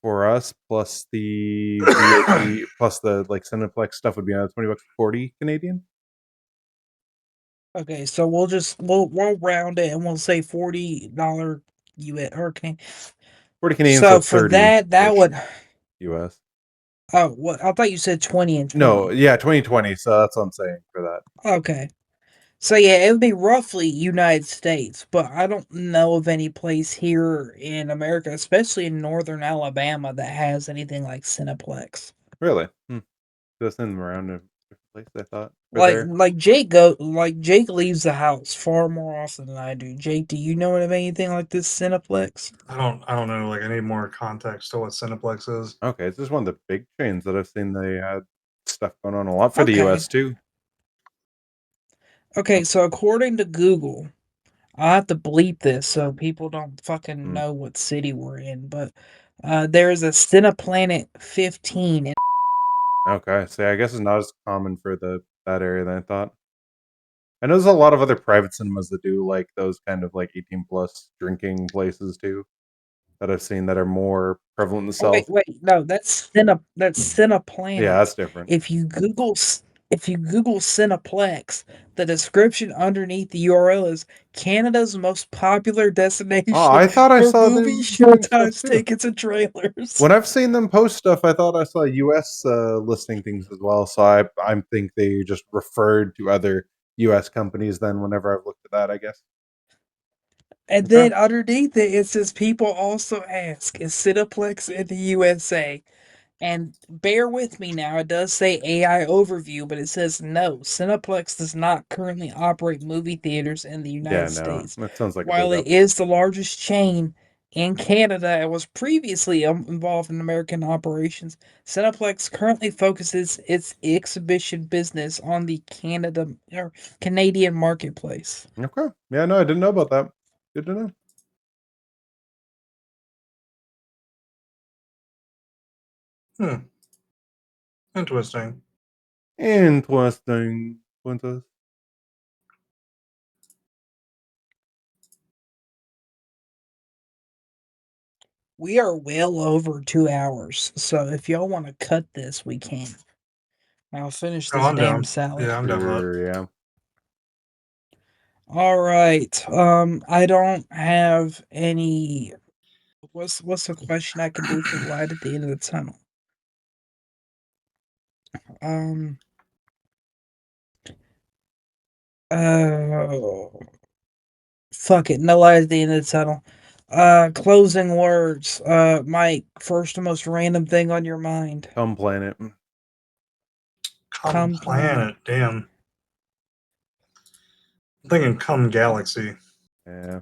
for us, plus the VIP, plus the like Cineplex stuff would be another $20, 40 Canadian. Okay, so we'll round it and we'll say $40 US. Okay, 40 Canadian, So so for 30 that would. US. Oh, what? I thought you said 20 and 20. No, yeah, 2020. So that's what I'm saying for that. Okay. So yeah, it would be roughly United States, but I don't know of any place here in America, especially in northern Alabama, that has anything like Cineplex. Really? Just in them around a different place, I thought. For Like Jake leaves the house far more often than I do. Jake, do you know of anything like this Cineplex? I don't know. Like, I need more context to what Cineplex is. Okay, it's just one of the big chains that I've seen. They had stuff going on a lot for the US too. Okay, so according to Google, I'll have to bleep this so people don't fucking know what city we're in, but there is a Cineplanet 15 in. Okay, so I guess it's not as common for that area than I thought. I know there's a lot of other private cinemas that do like those kind of like 18 plus drinking places too, that I've seen that are more prevalent in the South. Wait, no, that's Cineplanet. Yeah, that's different. If you Google Cineplex, the description underneath the URL is Canada's most popular destination Oh, I thought I for saw movie them doing stuff showtimes, too. tickets, and trailers. When I've seen them post stuff, I thought I saw US listing things as well. So I think they just referred to other US companies then whenever I've looked at that, I guess. And then underneath it, it says people also ask, is Cineplex in the USA? And bear with me now, it does say AI overview, but it says no, Cineplex does not currently operate movie theaters in the United States. That sounds like While it is the largest chain in Canada and was previously involved in American operations, Cineplex currently focuses its exhibition business on the Canadian marketplace. Okay. Yeah, no, I didn't know about that. Good to know. Interesting. Interesting. We are well over 2 hours, so if y'all want to cut this, we can. I'll finish this I'm damn down. salad. Yeah, I'm down with that. Sure, yeah. All right. I don't have any. What's the question I can do for light at the end of the tunnel? Fuck it. No light at the end of the tunnel. Closing words. Mike, first and most random thing on your mind. Come planet. Come planet. Damn. I'm thinking come galaxy. Yeah.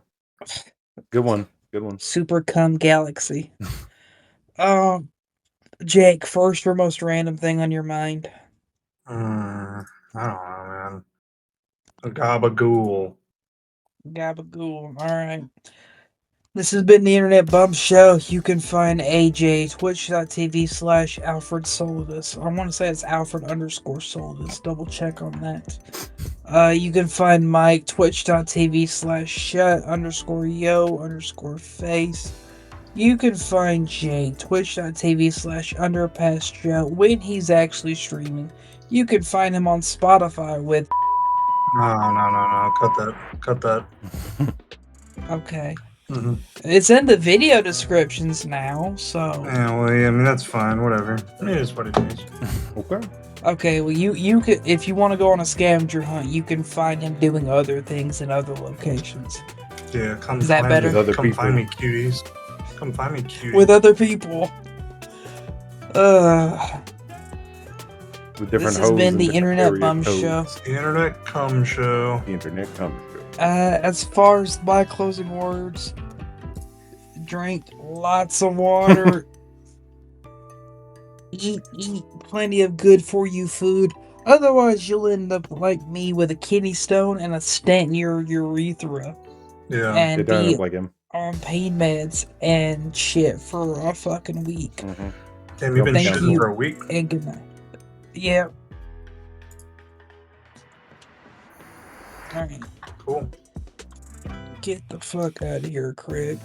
Good one. Good one. Super cum galaxy. Jake, first or most random thing on your mind. I don't know, man. A gabagool. Gabagool. Alright. This has been the Internet Bum Show. You can find AJ, twitch.tv/Alfred Solidus. I want to say it's Alfred_Solidus. Double check on that. You can find Mike, twitch.tv/shut_yo_face. You can find Jay, twitch.tv/UnderpassJosh when he's actually streaming. You can find him on Spotify with. No. Cut that. Okay. It's in the video descriptions now, so. Yeah, well, yeah, I mean, that's fine. Whatever. I mean, it's what it is. Okay. Okay, well, you could, if you want to go on a scavenger hunt, you can find him doing other things in other locations. Yeah, come. Is that find better? Me. Come find me, cuties. Come find me, cuties. With other people. With different this has been the Internet Bum codes. Show. The Internet Cum Show. The Internet Cum Show. As far as my closing words, drink lots of water. eat plenty of good for you food. Otherwise, you'll end up like me with a kidney stone and a stent in your urethra. Yeah, and be like him. on pain meds and shit for a fucking week. Damn, you've been shitting for a week. And good night. Yeah. Alright. Cool. Get the fuck out of here, Craig.